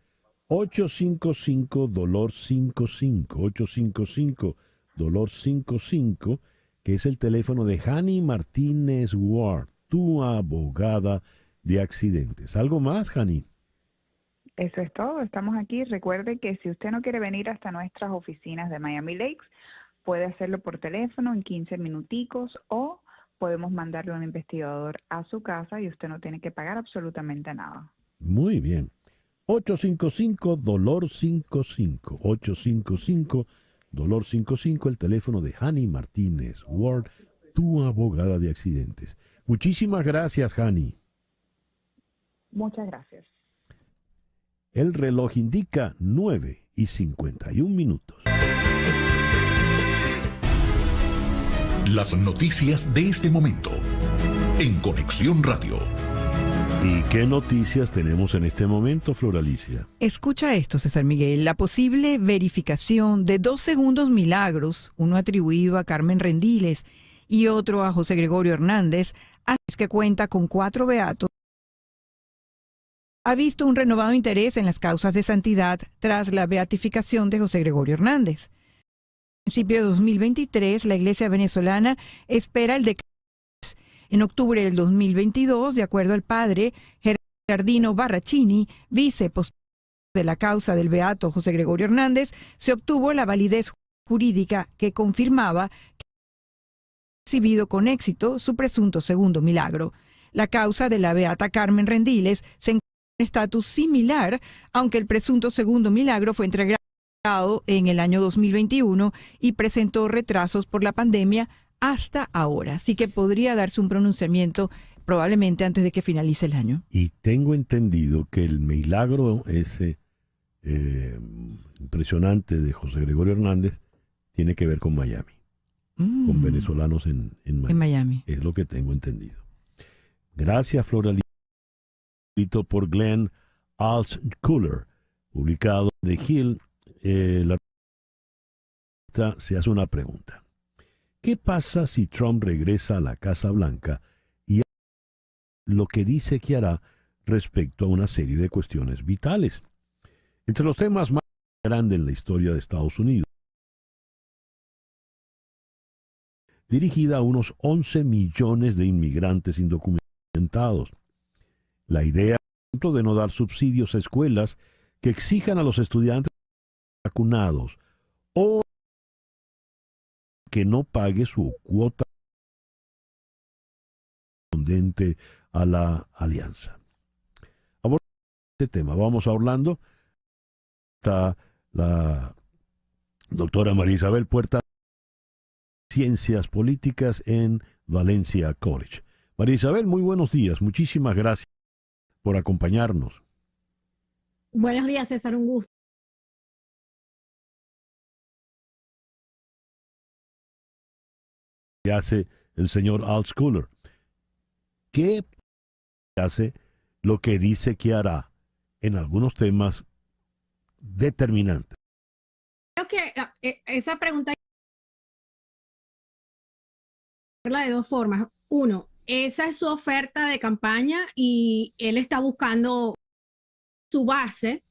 Speaker 2: 855-DOLOR-55, 855-DOLOR-55, que es el teléfono de Hani Martínez Ward, tu abogada de accidentes. ¿Algo más, Hani?
Speaker 7: Eso es todo, estamos aquí. Recuerde que si usted no quiere venir hasta nuestras oficinas de Miami Lakes, puede hacerlo por teléfono en 15 minuticos o podemos mandarle un investigador a su casa y usted no tiene que pagar absolutamente nada.
Speaker 2: Muy bien. 855-DOLOR-55, 855-DOLOR-55, el teléfono de Hani Martínez Ward, tu abogada de accidentes. Muchísimas gracias, Hani.
Speaker 7: Muchas gracias.
Speaker 2: El reloj indica 9:51.
Speaker 4: Las noticias de este momento en Conexión Radio.
Speaker 2: ¿Y qué noticias tenemos en este momento, Flor Alicia?
Speaker 3: Escucha esto, César Miguel. La posible verificación de 2 segundos milagros, uno atribuido a Carmen Rendiles y otro a José Gregorio Hernández, que cuenta con 4 beatos, ha visto un renovado interés en las causas de santidad tras la beatificación de José Gregorio Hernández. A principios de 2023, la Iglesia venezolana espera el decreto. En octubre del 2022, de acuerdo al padre Gerardino Barrachini, vicepostor de la causa del beato José Gregorio Hernández, se obtuvo la validez jurídica que confirmaba que había recibido con éxito su presunto segundo milagro. La causa de la beata Carmen Rendiles se encuentra en estatus similar, aunque el presunto segundo milagro fue entregado en el año 2021 y presentó retrasos por la pandemia hasta ahora. Así que podría darse un pronunciamiento probablemente antes de que finalice el año.
Speaker 2: Y tengo entendido que el milagro ese impresionante de José Gregorio Hernández tiene que ver con Miami, con venezolanos en Miami.
Speaker 3: En Miami.
Speaker 2: Es lo que tengo entendido. Gracias, Flor, por Glenn Altschuler, publicado de Hill. La se hace una pregunta. ¿Qué pasa si Trump regresa a la Casa Blanca y hace lo que dice que hará respecto a una serie de cuestiones vitales? Entre los temas más grandes en la historia de Estados Unidos, dirigida a unos 11 millones de inmigrantes indocumentados. La idea de no dar subsidios a escuelas que exijan a los estudiantes vacunados o que no pague su cuota correspondiente a la alianza. Abordando este tema, vamos a Orlando. Está la doctora María Isabel Puerta, Ciencias Políticas en Valencia College. María Isabel, muy buenos días. Muchísimas gracias por acompañarnos.
Speaker 8: Buenos días, César, un gusto.
Speaker 2: ¿Qué hace el señor Altschuler? ¿Qué hace lo que dice que hará en algunos temas determinantes?
Speaker 8: Creo que esa pregunta hay que verla de dos formas. Uno, esa es su oferta de campaña y él está buscando su base.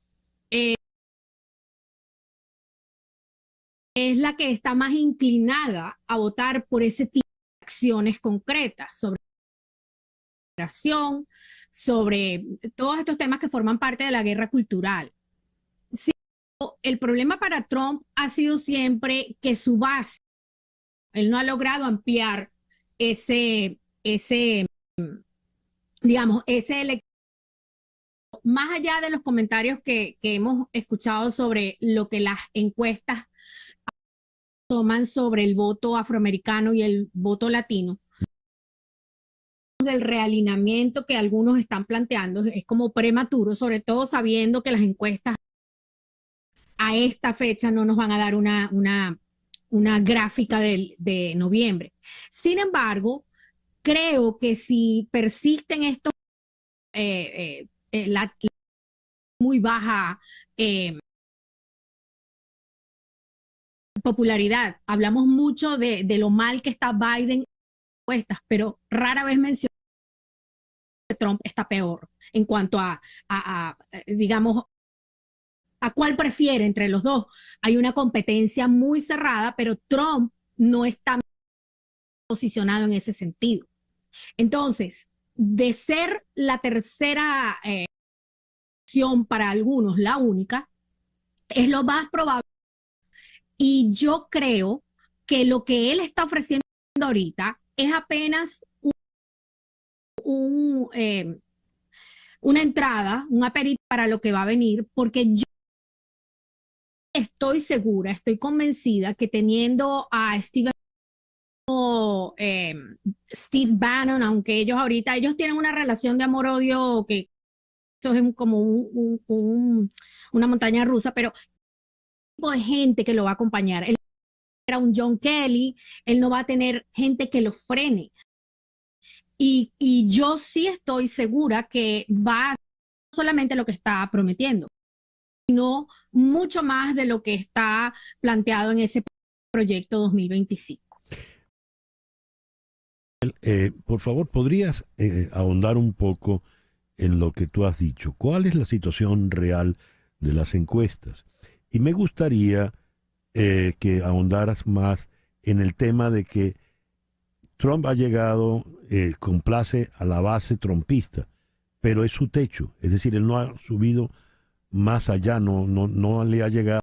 Speaker 8: Es la que está más inclinada a votar por ese tipo de acciones concretas sobre migración, sobre todos estos temas que forman parte de la guerra cultural. Sí, el problema para Trump ha sido siempre que su base, él no ha logrado ampliar digamos, ese electorado. Más allá de los comentarios que hemos escuchado sobre lo que las encuestas toman sobre el voto afroamericano y el voto latino, del realineamiento que algunos están planteando, es como prematuro, sobre todo sabiendo que las encuestas a esta fecha no nos van a dar una gráfica de noviembre. Sin embargo, creo que si persisten estos la muy baja popularidad. Hablamos mucho de lo mal que está Biden en encuestas, pero rara vez menciona que Trump está peor en cuanto a digamos, a cuál prefiere entre los dos. Hay una competencia muy cerrada, pero Trump no está posicionado en ese sentido. Entonces, de ser la tercera opción para algunos, la única, es lo más probable. Y yo creo que lo que él está ofreciendo ahorita es apenas una entrada, un aperitivo para lo que va a venir, porque yo estoy segura, estoy convencida que teniendo a Stephen Steve Bannon, aunque ellos tienen una relación de amor-odio que eso es como una montaña rusa, pero tipo de gente que lo va a acompañar. Él era un John Kelly, él no va a tener gente que lo frene. Y yo sí estoy segura que va a hacer solamente lo que está prometiendo, sino mucho más de lo que está planteado en ese proyecto 2025.
Speaker 2: Por favor, ¿podrías ahondar un poco en lo que tú has dicho? ¿Cuál es la situación real de las encuestas? Y me gustaría que ahondaras más en el tema de que Trump ha llegado, complace a la base trumpista, pero es su techo, es decir, él no ha subido más allá, no le ha llegado.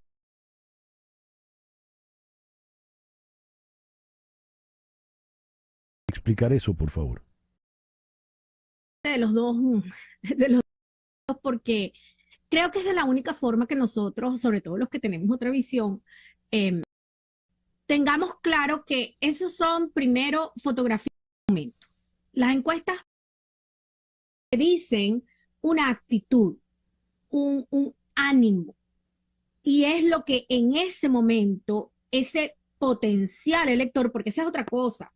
Speaker 2: Explicar eso, por favor.
Speaker 8: De los dos, porque creo que es de la única forma que nosotros, sobre todo los que tenemos otra visión, tengamos claro que esos son primero fotografías de momento. Las encuestas dicen una actitud, un ánimo, y es lo que en ese momento, ese potencial elector, porque esa es otra cosa.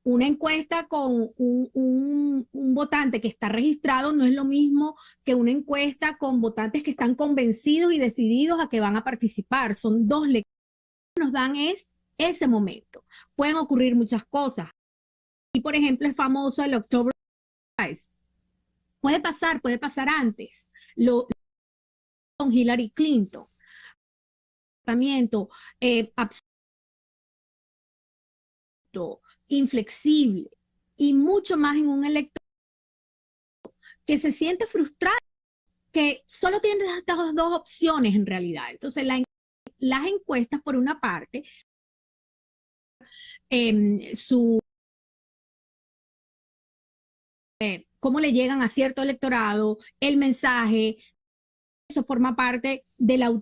Speaker 8: Una encuesta con un votante que está registrado no es lo mismo que una encuesta con votantes que están convencidos y decididos a que van a participar. Son dos lectores que nos dan ese momento. Pueden ocurrir muchas cosas. Y, por ejemplo, es famoso el October Surprise. Puede pasar antes. Con Hillary Clinton. Absoluto, inflexible y mucho más en un elector que se siente frustrado, que solo tiene estas dos opciones en realidad. Entonces, las encuestas, por una parte, cómo le llegan a cierto electorado, el mensaje, eso forma parte de la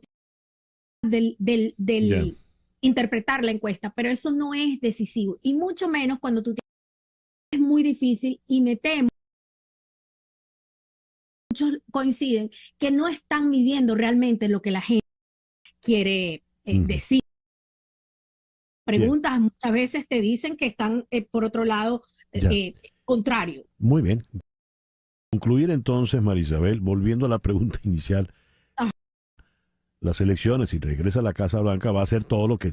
Speaker 8: interpretar la encuesta, pero eso no es decisivo, y mucho menos cuando tú es muy difícil, y me temo, muchos coinciden, que no están midiendo realmente lo que la gente quiere decir. Preguntas muchas veces te dicen que están, por otro lado, contrario.
Speaker 2: Muy bien. Concluir entonces, Marisabel, volviendo a la pregunta inicial. Las elecciones, si regresa a la Casa Blanca, va a hacer todo lo que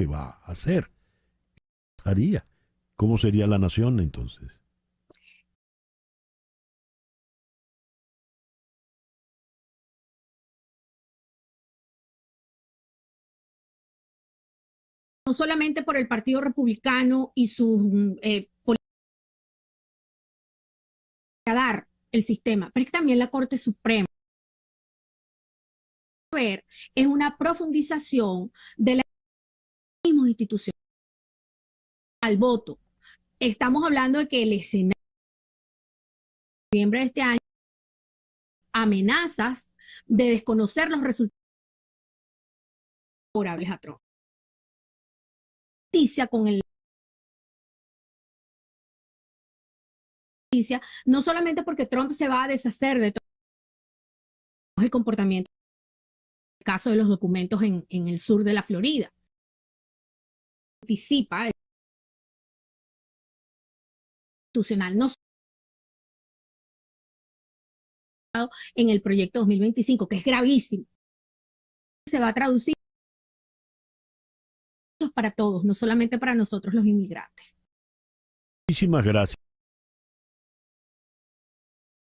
Speaker 2: va a hacer. Haría. ¿Cómo sería la nación entonces?
Speaker 8: No solamente por el Partido Republicano y sus dar el sistema, pero es que también la Corte Suprema es una profundización de la misma institución al voto. Estamos hablando de que el escenario de noviembre de este año amenazas de desconocer los resultados favorables a Trump. Justicia con el no solamente porque Trump se va a deshacer de todo el comportamiento, el caso de los documentos en el sur de la Florida, anticipa institucional, no en el proyecto 2025, que es gravísimo, se va a traducir para todos, no solamente para nosotros los inmigrantes.
Speaker 2: Muchísimas gracias.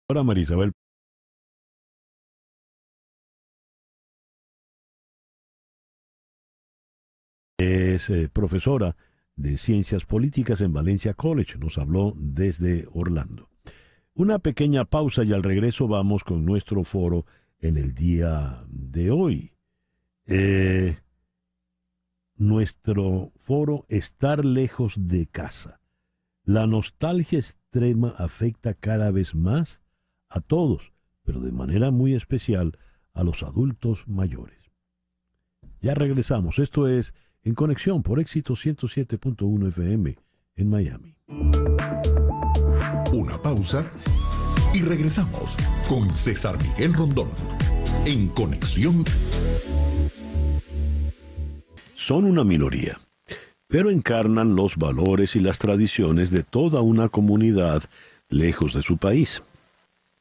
Speaker 2: Ahora, Marisabel. Es profesora de Ciencias Políticas en Valencia College. Nos habló desde Orlando. Una pequeña pausa y al regreso vamos con nuestro foro en el día de hoy. Nuestro foro, estar lejos de casa. La nostalgia extrema afecta cada vez más a todos, pero de manera muy especial a los adultos mayores. Ya regresamos. Esto es en Conexión por Éxito 107.1 FM en Miami.
Speaker 4: Una pausa y regresamos con César Miguel Rondón en Conexión.
Speaker 2: Son una minoría, pero encarnan los valores y las tradiciones de toda una comunidad lejos de su país.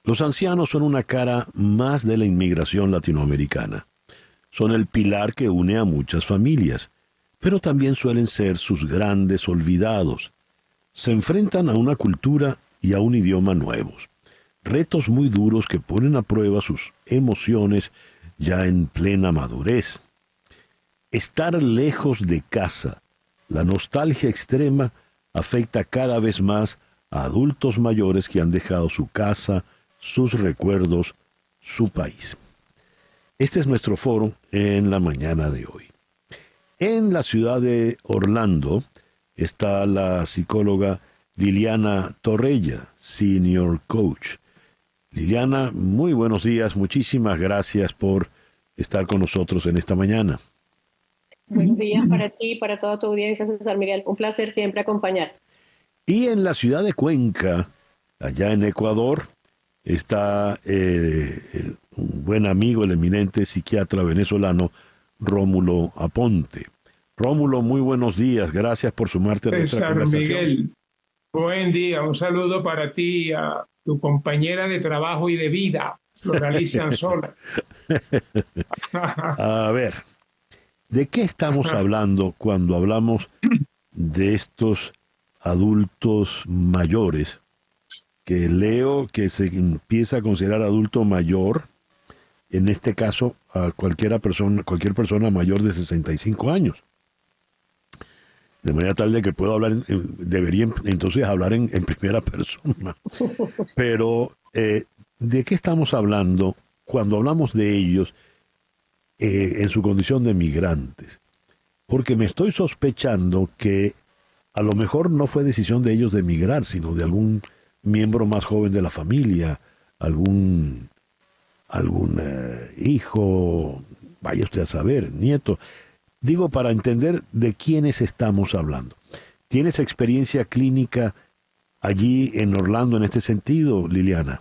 Speaker 2: Los ancianos son una cara más de la inmigración latinoamericana. Son el pilar que une a muchas familias, pero también suelen ser sus grandes olvidados. Se enfrentan a una cultura y a un idioma nuevos. Retos muy duros que ponen a prueba sus emociones ya en plena madurez. Estar lejos de casa, la nostalgia extrema, afecta cada vez más a adultos mayores que han dejado su casa, sus recuerdos, su país. Este es nuestro foro en la mañana de hoy. En la ciudad de Orlando está la psicóloga Liliana Torreya, Senior Coach. Liliana, muy buenos días. Muchísimas gracias por estar con nosotros en esta mañana.
Speaker 9: Buenos días para ti y para toda tu audiencia, César Miguel. Un placer siempre acompañar.
Speaker 2: Y en la ciudad de Cuenca, allá en Ecuador, está un buen amigo, el eminente psiquiatra venezolano Rómulo Aponte. Rómulo, muy buenos días. Gracias por sumarte a nuestra conversación.
Speaker 10: Miguel, buen día. Un saludo para ti y a tu compañera de trabajo y de vida, Floralicia Anzola.
Speaker 2: A ver, ¿de qué estamos hablando cuando hablamos de estos adultos mayores? Que leo que se empieza a considerar adulto mayor, en este caso a cualquier persona mayor de 65 años. De manera tal de que puedo hablar, debería entonces hablar en primera persona. Pero, ¿de qué estamos hablando cuando hablamos de ellos en su condición de migrantes? Porque me estoy sospechando que a lo mejor no fue decisión de ellos de emigrar, sino de algún miembro más joven de la familia, algún hijo, vaya usted a saber, nieto. Digo, para entender de quiénes estamos hablando. ¿Tienes experiencia clínica allí en Orlando en este sentido, Liliana?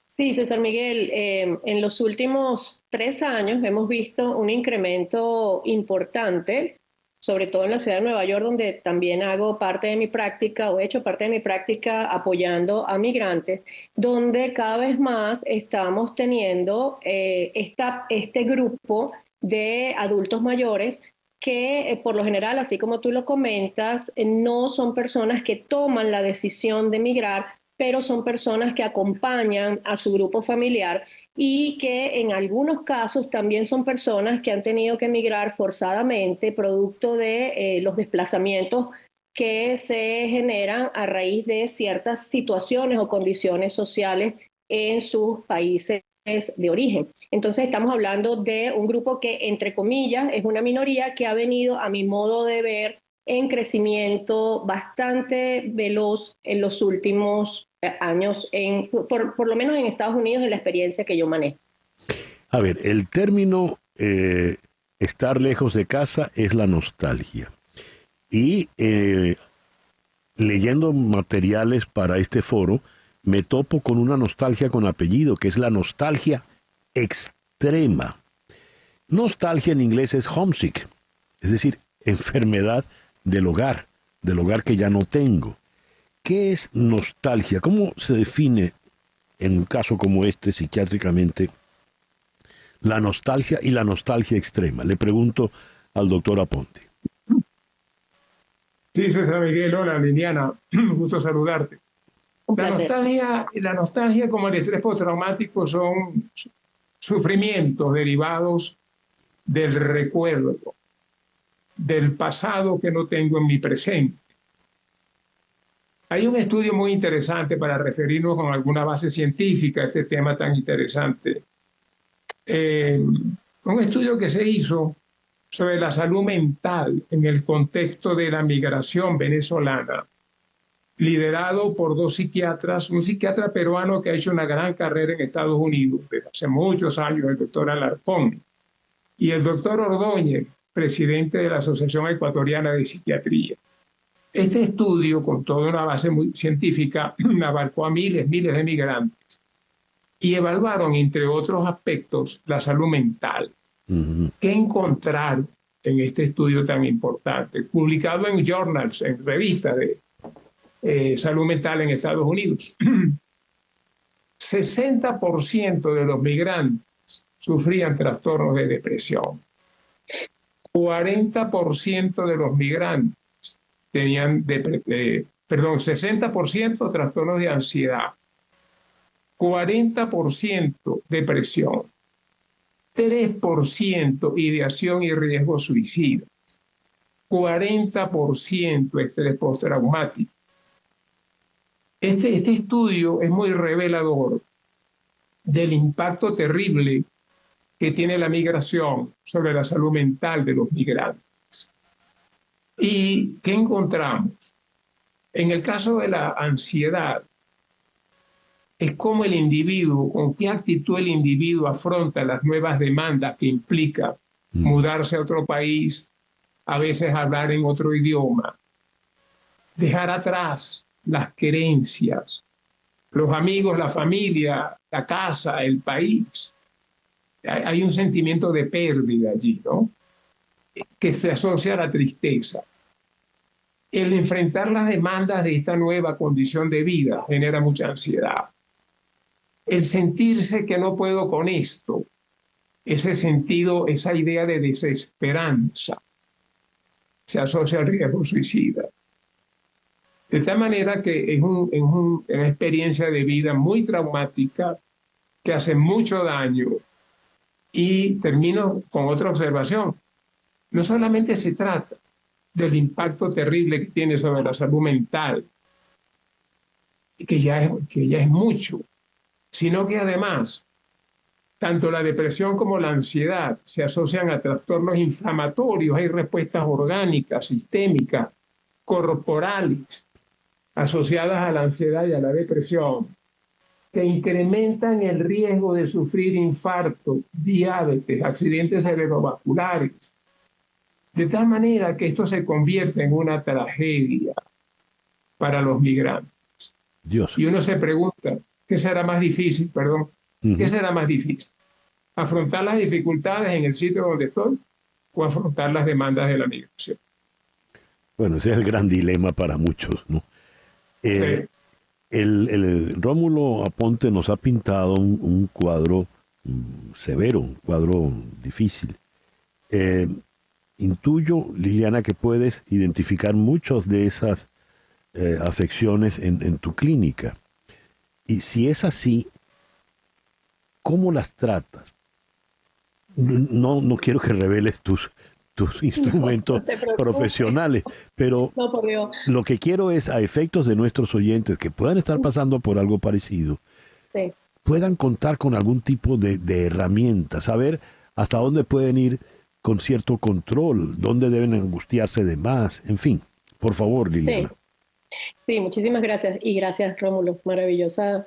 Speaker 9: Sí, César Miguel, en los últimos 3 años hemos visto un incremento importante, sobre todo en la ciudad de Nueva York, donde también hago parte de mi práctica o he hecho parte de mi práctica apoyando a migrantes, donde cada vez más estamos teniendo este grupo de adultos mayores que por lo general, así como tú lo comentas, no son personas que toman la decisión de migrar, pero son personas que acompañan a su grupo familiar y que en algunos casos también son personas que han tenido que emigrar forzadamente producto de los desplazamientos que se generan a raíz de ciertas situaciones o condiciones sociales en sus países de origen. Entonces estamos hablando de un grupo que, entre comillas, es una minoría que ha venido, a mi modo de ver, en crecimiento bastante veloz en los últimos años, por lo menos en Estados Unidos, en la experiencia que yo manejo.
Speaker 2: A ver, el término estar lejos de casa es la nostalgia. Y leyendo materiales para este foro, me topo con una nostalgia con apellido, que es la nostalgia extrema. Nostalgia en inglés es homesick, es decir, enfermedad del hogar que ya no tengo. ¿Qué es nostalgia? ¿Cómo se define en un caso como este psiquiátricamente la nostalgia y la nostalgia extrema? Le pregunto al doctor Aponte.
Speaker 10: Sí, César Miguel, hola Liliana, un gusto saludarte. La nostalgia como el estrés postraumático son sufrimientos derivados del recuerdo, del pasado que no tengo en mi presente. Hay un estudio muy interesante para referirnos con alguna base científica a este tema tan interesante. Un estudio que se hizo sobre la salud mental en el contexto de la migración venezolana, liderado por 2 psiquiatras, un psiquiatra peruano que ha hecho una gran carrera en Estados Unidos desde hace muchos años, el doctor Alarcón, y el doctor Ordóñez, presidente de la Asociación Ecuatoriana de Psiquiatría. Este estudio, con toda una base muy científica, abarcó a miles de migrantes y evaluaron, entre otros aspectos, la salud mental. ¿Qué encontraron en este estudio tan importante? Publicado en journals, en revistas de salud mental en Estados Unidos. 60% de los migrantes sufrían trastornos de depresión. 40% de los migrantes tenían 60% trastornos de ansiedad, 40% depresión, 3% ideación y riesgo suicida, 40% estrés postraumático. Este estudio es muy revelador del impacto terrible que tiene la migración sobre la salud mental de los migrantes. ¿Y qué encontramos? En el caso de la ansiedad, es cómo el individuo, con qué actitud el individuo afronta las nuevas demandas que implica mudarse a otro país, a veces hablar en otro idioma, dejar atrás las querencias, los amigos, la familia, la casa, el país. Hay un sentimiento de pérdida allí, ¿no? Que se asocia a la tristeza. El enfrentar las demandas de esta nueva condición de vida genera mucha ansiedad. El sentirse que no puedo con esto, ese sentido, esa idea de desesperanza, se asocia al riesgo suicida. De tal manera que es una experiencia de vida muy traumática que hace mucho daño. Y termino con otra observación. No solamente se trata del impacto terrible que tiene sobre la salud mental, que ya es mucho, sino que además tanto la depresión como la ansiedad se asocian a trastornos inflamatorios. Hay respuestas orgánicas, sistémicas, corporales, asociadas a la ansiedad y a la depresión, que incrementan el riesgo de sufrir infarto, diabetes, accidentes cerebrovasculares, de tal manera que esto se convierte en una tragedia para los migrantes.
Speaker 2: Dios.
Speaker 10: Y uno se pregunta, ¿qué será más difícil? ¿Qué será más difícil? ¿Afrontar las dificultades en el sitio donde estoy o afrontar las demandas de la migración?
Speaker 2: Bueno, ese es el gran dilema para muchos, ¿no?
Speaker 10: Sí.
Speaker 2: El Rómulo Aponte nos ha pintado un cuadro severo, un cuadro difícil. Intuyo, Liliana, que puedes identificar muchas de esas afecciones en tu clínica. Y si es así, ¿cómo las tratas? No quiero que reveles tus instrumentos profesionales, pero lo que quiero es, a efectos de nuestros oyentes que puedan estar pasando por algo parecido,
Speaker 9: sí,
Speaker 2: puedan contar con algún tipo de herramienta, saber hasta dónde pueden ir con cierto control, dónde deben angustiarse de más, en fin. Por favor, Liliana.
Speaker 9: Sí, muchísimas gracias. Y gracias, Rómulo, maravillosa.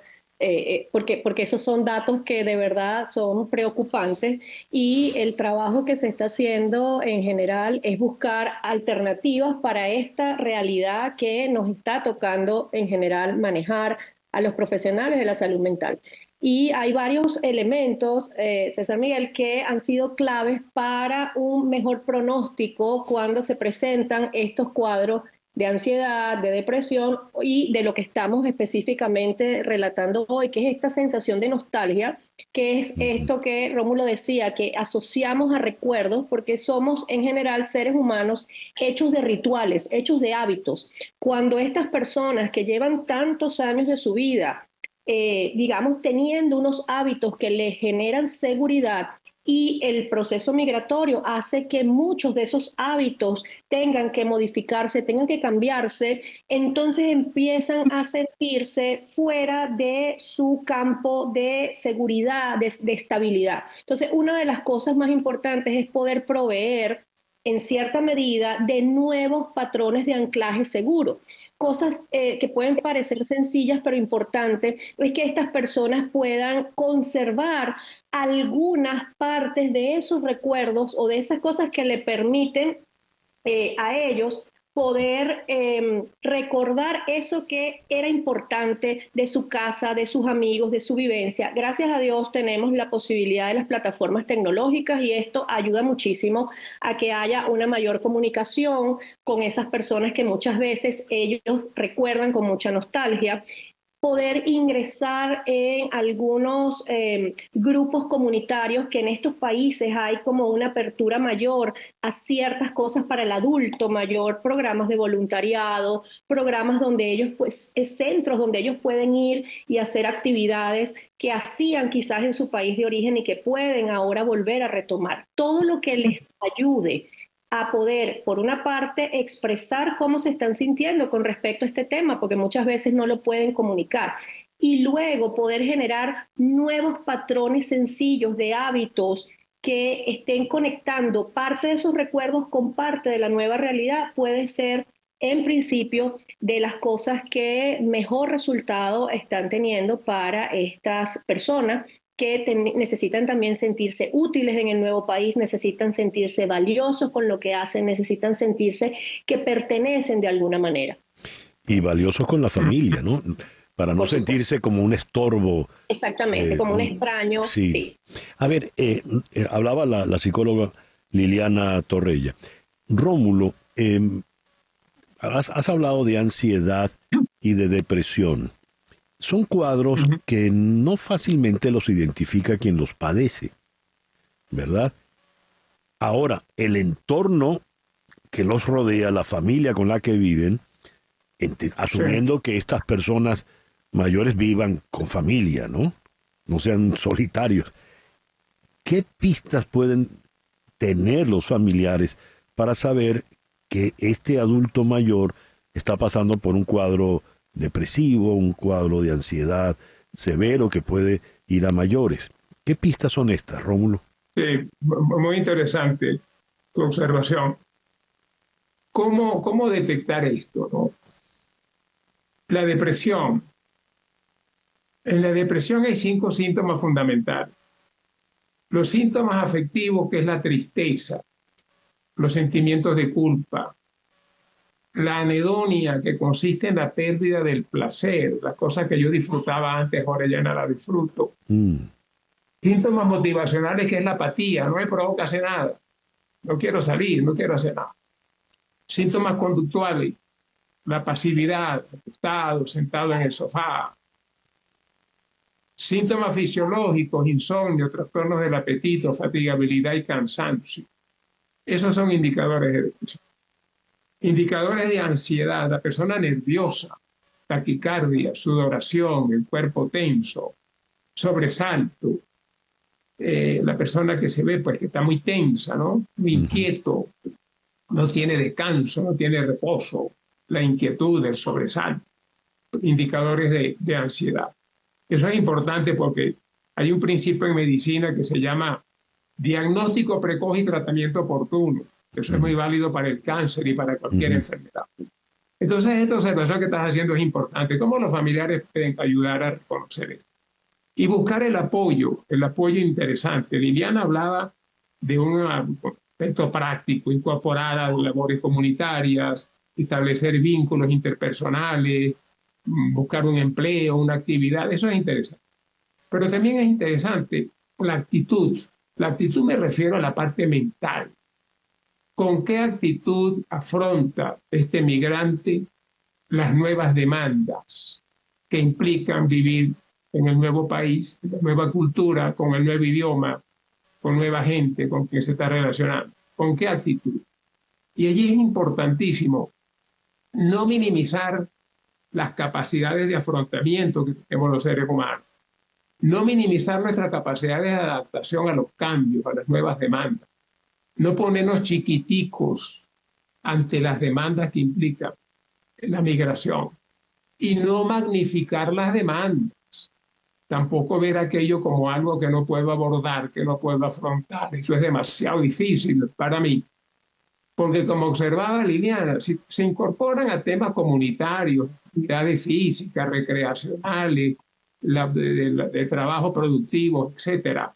Speaker 9: Porque esos son datos que de verdad son preocupantes y el trabajo que se está haciendo en general es buscar alternativas para esta realidad que nos está tocando en general manejar a los profesionales de la salud mental. Y hay varios elementos, César Miguel, que han sido claves para un mejor pronóstico cuando se presentan estos cuadros de ansiedad, de depresión y de lo que estamos específicamente relatando hoy, que es esta sensación de nostalgia, que es esto que Rómulo decía, que asociamos a recuerdos porque somos en general seres humanos hechos de rituales, hechos de hábitos. Cuando estas personas que llevan tantos años de su vida, digamos, teniendo unos hábitos que les generan seguridad, y el proceso migratorio hace que muchos de esos hábitos tengan que modificarse, tengan que cambiarse, entonces empiezan a sentirse fuera de su campo de seguridad, de estabilidad. Entonces, una de las cosas más importantes es poder proveer en cierta medida de nuevos patrones de anclaje seguro. cosas que pueden parecer sencillas pero importantes, es que estas personas puedan conservar algunas partes de esos recuerdos o de esas cosas que le permiten a ellos poder recordar eso que era importante de su casa, de sus amigos, de su vivencia. Gracias a Dios tenemos la posibilidad de las plataformas tecnológicas y esto ayuda muchísimo a que haya una mayor comunicación con esas personas que muchas veces ellos recuerdan con mucha nostalgia. Poder ingresar en algunos grupos comunitarios que en estos países hay como una apertura mayor a ciertas cosas para el adulto mayor, programas de voluntariado, programas donde ellos, pues, centros donde ellos pueden ir y hacer actividades que hacían quizás en su país de origen y que pueden ahora volver a retomar. Todo lo que les ayude a poder, por una parte, expresar cómo se están sintiendo con respecto a este tema, porque muchas veces no lo pueden comunicar, y luego poder generar nuevos patrones sencillos de hábitos que estén conectando parte de esos recuerdos con parte de la nueva realidad, puede ser, en principio, de las cosas que mejor resultado están teniendo para estas personas que necesitan también sentirse útiles en el nuevo país, necesitan sentirse valiosos con lo que hacen, necesitan sentirse que pertenecen de alguna manera.
Speaker 2: Y valiosos con la familia, ¿no? Para no sentirse como un estorbo.
Speaker 9: Exactamente, como un extraño.
Speaker 2: Sí.
Speaker 9: Sí.
Speaker 2: A ver, hablaba la psicóloga Liliana Torrella. Rómulo, has hablado de ansiedad y de depresión. Son cuadros que no fácilmente los identifica quien los padece, ¿verdad? Ahora, el entorno que los rodea, la familia con la que viven, asumiendo que estas personas mayores vivan con familia, ¿no? No sean solitarios. ¿Qué pistas pueden tener los familiares para saber que este adulto mayor está pasando por un cuadro depresivo, un cuadro de ansiedad severo que puede ir a mayores? ¿Qué pistas son estas, Rómulo?
Speaker 10: Sí, muy interesante tu observación. ¿Cómo detectar esto, no? La depresión. En la depresión hay 5 síntomas fundamentales. Los síntomas afectivos, que es la tristeza, los sentimientos de culpa, la anedonia, que consiste en la pérdida del placer, las cosas que yo disfrutaba antes, ahora ya no las disfruto. Síntomas motivacionales, que es la apatía, no me provoca hacer nada, no quiero salir, no quiero hacer nada. Síntomas conductuales, la pasividad, acostado, sentado en el sofá. Síntomas fisiológicos, insomnio, trastornos del apetito, fatigabilidad y cansancio. Esos son indicadores de depresión. Indicadores de ansiedad, la persona nerviosa, taquicardia, sudoración, el cuerpo tenso, sobresalto, la persona que se ve pues que está muy tensa, ¿no? Muy inquieto, no tiene descanso, no tiene reposo, la inquietud, el sobresalto, indicadores de ansiedad. Eso es importante porque hay un principio en medicina que se llama diagnóstico precoz y tratamiento oportuno. Eso es muy válido para el cáncer y para cualquier enfermedad. Entonces, esta observación que estás haciendo es importante. ¿Cómo los familiares pueden ayudar a reconocer esto? Y buscar el apoyo interesante. Liliana hablaba de un aspecto práctico, incorporar a labores comunitarias, establecer vínculos interpersonales, buscar un empleo, una actividad. Eso es interesante. Pero también es interesante la actitud. La actitud me refiero a la parte mental. ¿Con qué actitud afronta este migrante las nuevas demandas que implican vivir en el nuevo país, en la nueva cultura, con el nuevo idioma, con nueva gente con quien se está relacionando? ¿Con qué actitud? Y allí es importantísimo no minimizar las capacidades de afrontamiento que tenemos los seres humanos, no minimizar nuestras capacidades de adaptación a los cambios, a las nuevas demandas, no ponernos chiquiticos ante las demandas que implica la migración y no magnificar las demandas. Tampoco ver aquello como algo que no puedo abordar, que no puedo afrontar. Eso es demasiado difícil para mí. porque como observaba Liliana, si se incorporan a temas comunitarios, actividades físicas, recreacionales, de trabajo productivo, etcétera,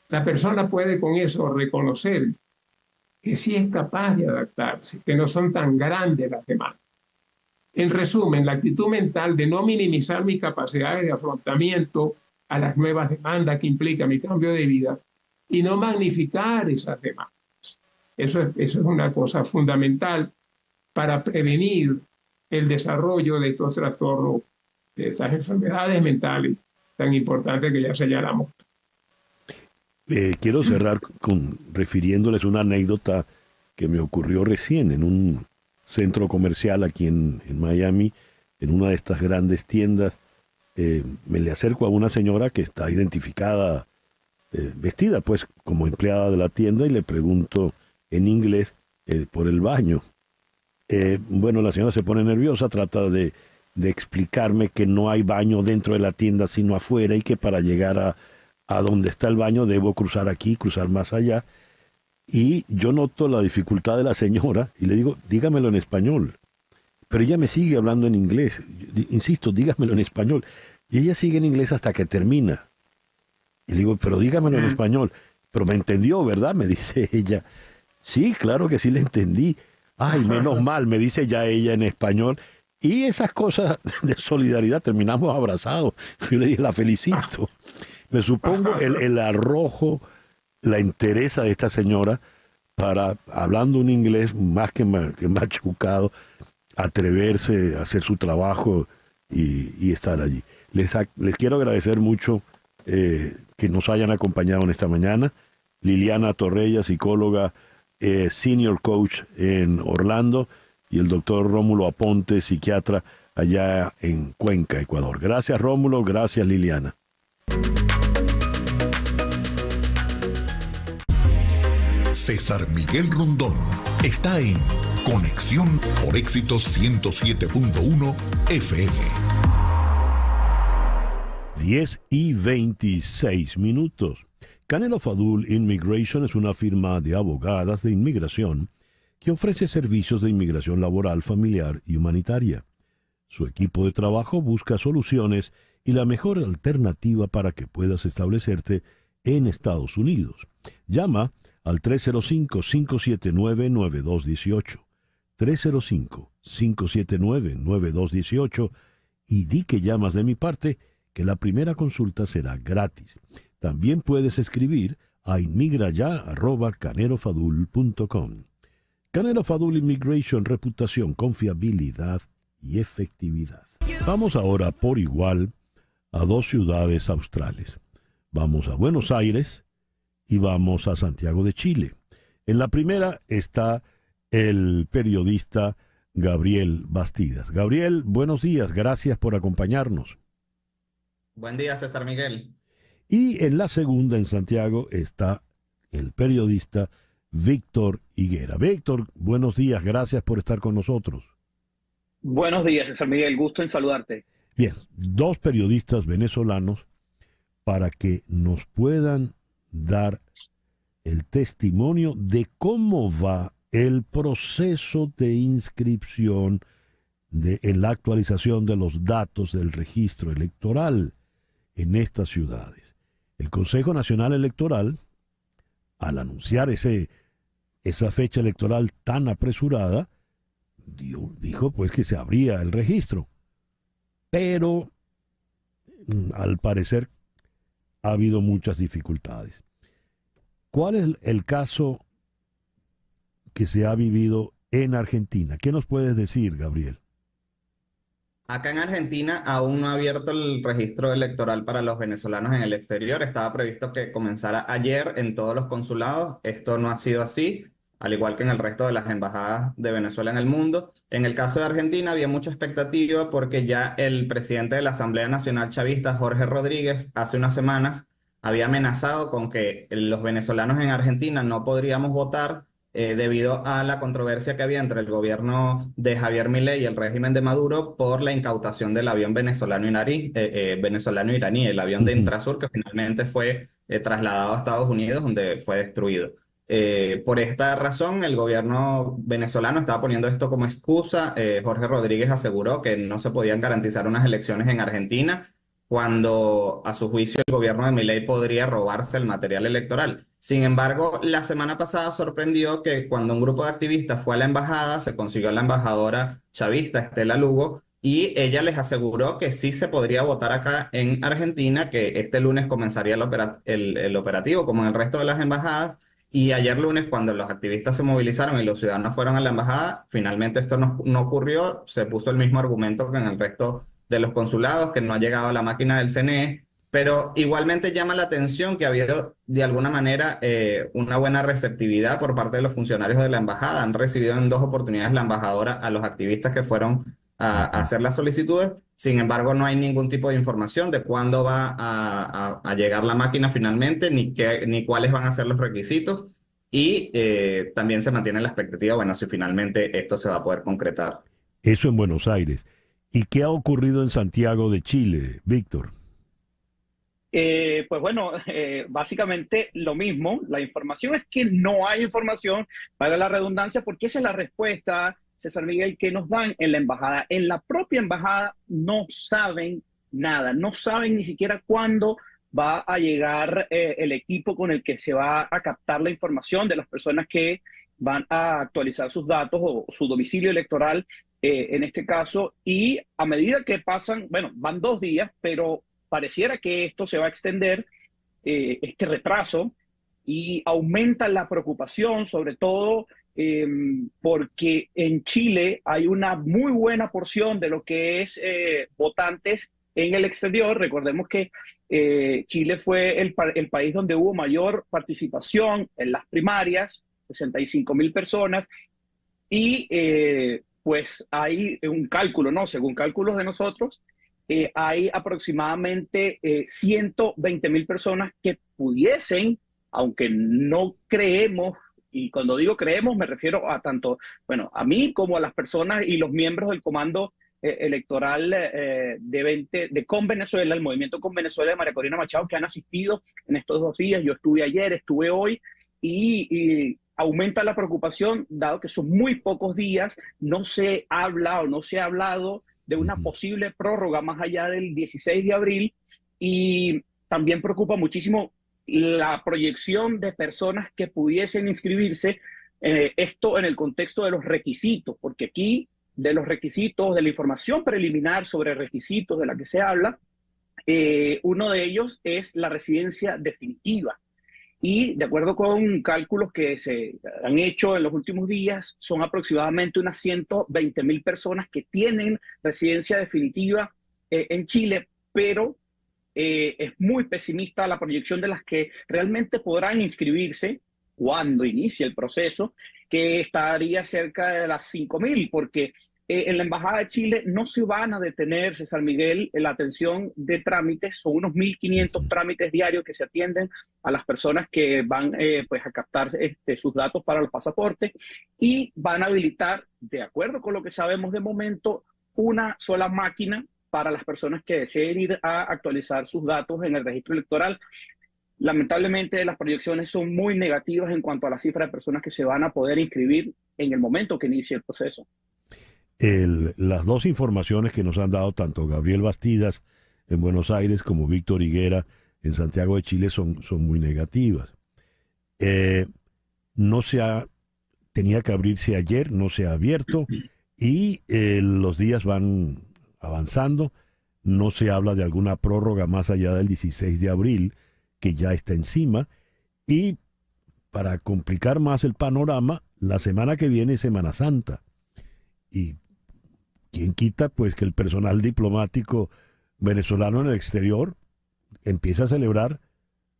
Speaker 10: la persona puede con eso reconocer que sí es capaz de adaptarse, que no son tan grandes las demandas. En resumen, la actitud mental de no minimizar mis capacidades de afrontamiento a las nuevas demandas que implica mi cambio de vida y no magnificar esas demandas. Eso es una cosa fundamental para prevenir el desarrollo de estos trastornos, de estas enfermedades mentales tan importantes que ya señalamos.
Speaker 2: Quiero cerrar refiriéndoles una anécdota que me ocurrió recién en un centro comercial aquí en Miami, en una de estas grandes tiendas. Me le acerco a una señora que está identificada, vestida pues como empleada de la tienda, y le pregunto en inglés por el baño. Bueno, la señora se pone nerviosa, trata de explicarme que no hay baño dentro de la tienda sino afuera, y que para llegar a donde está el baño debo cruzar aquí, cruzar más allá. Y yo noto la dificultad de la señora y le digo, dígamelo en español. Pero ella me sigue hablando en inglés. Insisto, dígamelo en español. Y ella sigue en inglés hasta que termina. Y le digo, pero dígamelo en español. Pero me entendió, ¿verdad? Me dice ella. Sí, claro que sí le entendí. Ay, menos mal, me dice ya ella en español. Y esas cosas de solidaridad, terminamos abrazados. Yo le dije, la felicito. Me supongo el arrojo, la entereza de esta señora para, hablando un inglés más que machucado, atreverse a hacer su trabajo y estar allí. Les quiero agradecer mucho que nos hayan acompañado en esta mañana. Liliana Torreya, psicóloga, senior coach en Orlando, y el doctor Rómulo Aponte, psiquiatra allá en Cuenca, Ecuador. Gracias, Rómulo. Gracias, Liliana.
Speaker 4: César Miguel Rondón está en Conexión por Éxitos 107.1 FM.
Speaker 2: 10:26. Canelo Fadul Immigration es una firma de abogadas de inmigración que ofrece servicios de inmigración laboral, familiar y humanitaria. Su equipo de trabajo busca soluciones y la mejor alternativa para que puedas establecerte en Estados Unidos. Llama al 305-579-9218, 305-579-9218, y di que llamas de mi parte, que la primera consulta será gratis. También puedes escribir a inmigraya@canerofadul.com. Canelo Fadul Immigration, reputación, confiabilidad y efectividad. Vamos ahora por igual a dos ciudades australes. Vamos a Buenos Aires y vamos a Santiago de Chile. En la primera está el periodista Gabriel Bastidas. Gabriel, buenos días, gracias por acompañarnos.
Speaker 11: Buen día, César Miguel.
Speaker 2: Y en la segunda, en Santiago, está el periodista Víctor Higuera. Víctor, buenos días, gracias por estar con nosotros.
Speaker 12: Buenos días, César Miguel, gusto en saludarte.
Speaker 2: Bien, dos periodistas venezolanos para que nos puedan dar el testimonio de cómo va el proceso de inscripción en la actualización de los datos del registro electoral en estas ciudades. El Consejo Nacional Electoral, al anunciar esa fecha electoral tan apresurada, dijo pues que se abría el registro. Pero al parecer ha habido muchas dificultades. ¿Cuál es el caso que se ha vivido en Argentina? ¿Qué nos puedes decir, Gabriel?
Speaker 11: Acá en Argentina aún no ha abierto el registro electoral para los venezolanos en el exterior. Estaba previsto que comenzara ayer en todos los consulados. Esto no ha sido así, al igual que en el resto de las embajadas de Venezuela en el mundo. En el caso de Argentina había mucha expectativa porque ya el presidente de la Asamblea Nacional Chavista, Jorge Rodríguez, hace unas semanas había amenazado con que los venezolanos en Argentina no podríamos votar debido a la controversia que había entre el gobierno de Javier Milei y el régimen de Maduro por la incautación del avión venezolano-iraní, el avión de Intrasur, que finalmente fue trasladado a Estados Unidos, donde fue destruido. Por esta razón, el gobierno venezolano estaba poniendo esto como excusa. Jorge Rodríguez aseguró que no se podían garantizar unas elecciones en Argentina cuando, a su juicio, el gobierno de Milei podría robarse el material electoral. Sin embargo, la semana pasada sorprendió que cuando un grupo de activistas fue a la embajada, se consiguió a la embajadora chavista Estela Lugo, y ella les aseguró que sí se podría votar acá en Argentina, que este lunes comenzaría el operativo, como en el resto de las embajadas. Y ayer lunes, cuando los activistas se movilizaron y los ciudadanos fueron a la embajada, finalmente esto no ocurrió. Se puso el mismo argumento que en el resto de los consulados, que no ha llegado la máquina del CNE. Pero igualmente llama la atención que ha habido de alguna manera una buena receptividad por parte de los funcionarios de la embajada. Han recibido en 2 oportunidades la embajadora a los activistas que fueron a hacer las solicitudes. Sin embargo, no hay ningún tipo de información de cuándo va a llegar la máquina finalmente, ni cuáles van a ser los requisitos. Y también se mantiene la expectativa, bueno, si finalmente esto se va a poder concretar.
Speaker 2: Eso en Buenos Aires. ¿Y qué ha ocurrido en Santiago de Chile, Víctor?
Speaker 12: Pues bueno, básicamente lo mismo. La información es que no hay información, para la redundancia, porque esa es la respuesta, César Miguel, que nos dan en la embajada. En la propia embajada no saben nada, no saben ni siquiera cuándo va a llegar el equipo con el que se va a captar la información de las personas que van a actualizar sus datos o su domicilio electoral, en este caso. Y a medida que pasan, bueno, van 2 días, pero pareciera que esto se va a extender, este retraso, y aumenta la preocupación, sobre todo porque en Chile hay una muy buena porción de lo que es votantes en el exterior. Recordemos que Chile fue el país donde hubo mayor participación en las primarias, 65.000 personas, y pues hay un cálculo, ¿no? Según cálculos de nosotros, hay aproximadamente 120.000 personas que pudiesen, aunque no creemos, y cuando digo creemos me refiero a tanto, bueno, a mí como a las personas y los miembros del comando electoral de Con Venezuela, el movimiento Con Venezuela de María Corina Machado, que han asistido en estos 2 días. Yo estuve ayer, estuve hoy, y aumenta la preocupación, dado que son muy pocos días. No se habla o no se ha hablado de una posible prórroga más allá del 16 de abril, y también preocupa muchísimo la proyección de personas que pudiesen inscribirse, esto en el contexto de los requisitos, porque aquí de los requisitos, de la información preliminar sobre requisitos de la que se habla, uno de ellos es la residencia definitiva. Y de acuerdo con cálculos que se han hecho en los últimos días, son aproximadamente unas 120.000 personas que tienen residencia definitiva en Chile, pero es muy pesimista la proyección de las que realmente podrán inscribirse cuando inicie el proceso, que estaría cerca de las 5.000, porque en la Embajada de Chile no se van a detener, César Miguel, en la atención de trámites. Son unos 1.500 trámites diarios que se atienden a las personas que van pues a captar sus datos para los pasaportes, y van a habilitar, de acuerdo con lo que sabemos de momento, una sola máquina para las personas que deseen ir a actualizar sus datos en el registro electoral. Lamentablemente, las proyecciones son muy negativas en cuanto a la cifra de personas que se van a poder inscribir en el momento que inicie el proceso.
Speaker 2: Las 2 informaciones que nos han dado tanto Gabriel Bastidas en Buenos Aires como Víctor Higuera en Santiago de Chile son muy negativas. Tenía que abrirse ayer, no se ha abierto, y los días van avanzando. No se habla de alguna prórroga más allá del 16 de abril, que ya está encima. Y para complicar más el panorama, la semana que viene es Semana Santa. Y quién quita pues que el personal diplomático venezolano en el exterior empiece a celebrar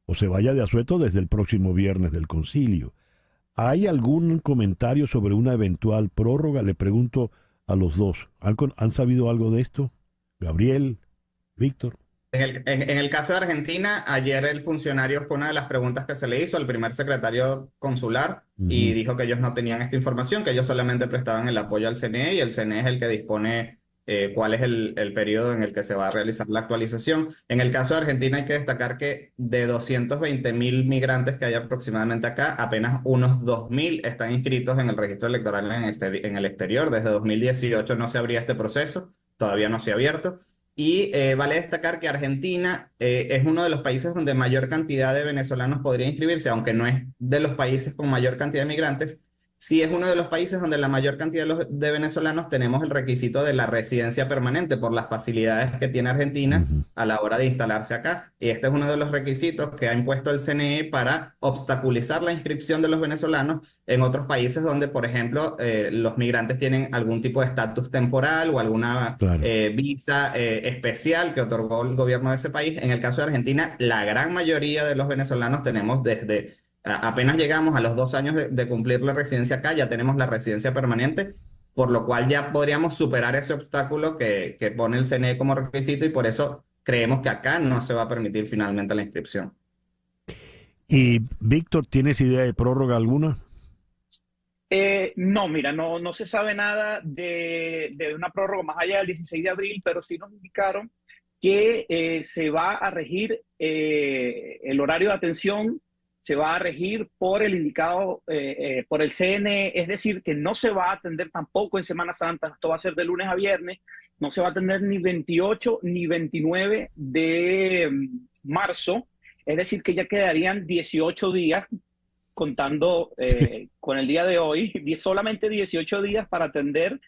Speaker 2: o se vaya de asueto desde el próximo viernes del concilio. ¿Hay algún comentario sobre una eventual prórroga? Le pregunto a los dos. ¿Han sabido algo de esto? Gabriel, Víctor.
Speaker 11: En el caso de Argentina, ayer el funcionario, fue una de las preguntas que se le hizo al primer secretario consular, y dijo que ellos no tenían esta información, que ellos solamente prestaban el apoyo al CNE, y el CNE es el que dispone cuál es el periodo en el que se va a realizar la actualización. En el caso de Argentina hay que destacar que de 220.000 migrantes que hay aproximadamente acá, apenas unos 2.000 están inscritos en el registro electoral en el exterior. Desde 2018 no se abría este proceso, todavía no se ha abierto. Y vale destacar que Argentina es uno de los países donde mayor cantidad de venezolanos podría inscribirse, aunque no es de los países con mayor cantidad de migrantes. Sí es uno de los países donde la mayor cantidad de venezolanos tenemos el requisito de la residencia permanente por las facilidades que tiene Argentina a la hora de instalarse acá. Y este es uno de los requisitos que ha impuesto el CNE para obstaculizar la inscripción de los venezolanos en otros países donde, por ejemplo, los migrantes tienen algún tipo de estatus temporal o alguna visa especial que otorgó el gobierno de ese país. En el caso de Argentina, la gran mayoría de los venezolanos tenemos desde... Apenas llegamos a los 2 años de cumplir la residencia acá, ya tenemos la residencia permanente, por lo cual ya podríamos superar ese obstáculo que pone el CNE como requisito, y por eso creemos que acá no se va a permitir finalmente la inscripción.
Speaker 2: Y Víctor, ¿tienes idea de prórroga alguna?
Speaker 12: No, mira, no se sabe nada de una prórroga más allá del 16 de abril, pero sí nos indicaron que se va a regir el horario de atención, se va a regir por el indicado por el CNE, es decir, que no se va a atender tampoco en Semana Santa, esto va a ser de lunes a viernes, no se va a atender ni 28 ni 29 de marzo, es decir, que ya quedarían 18 días, contando con el día de hoy, solamente 18 días para atender.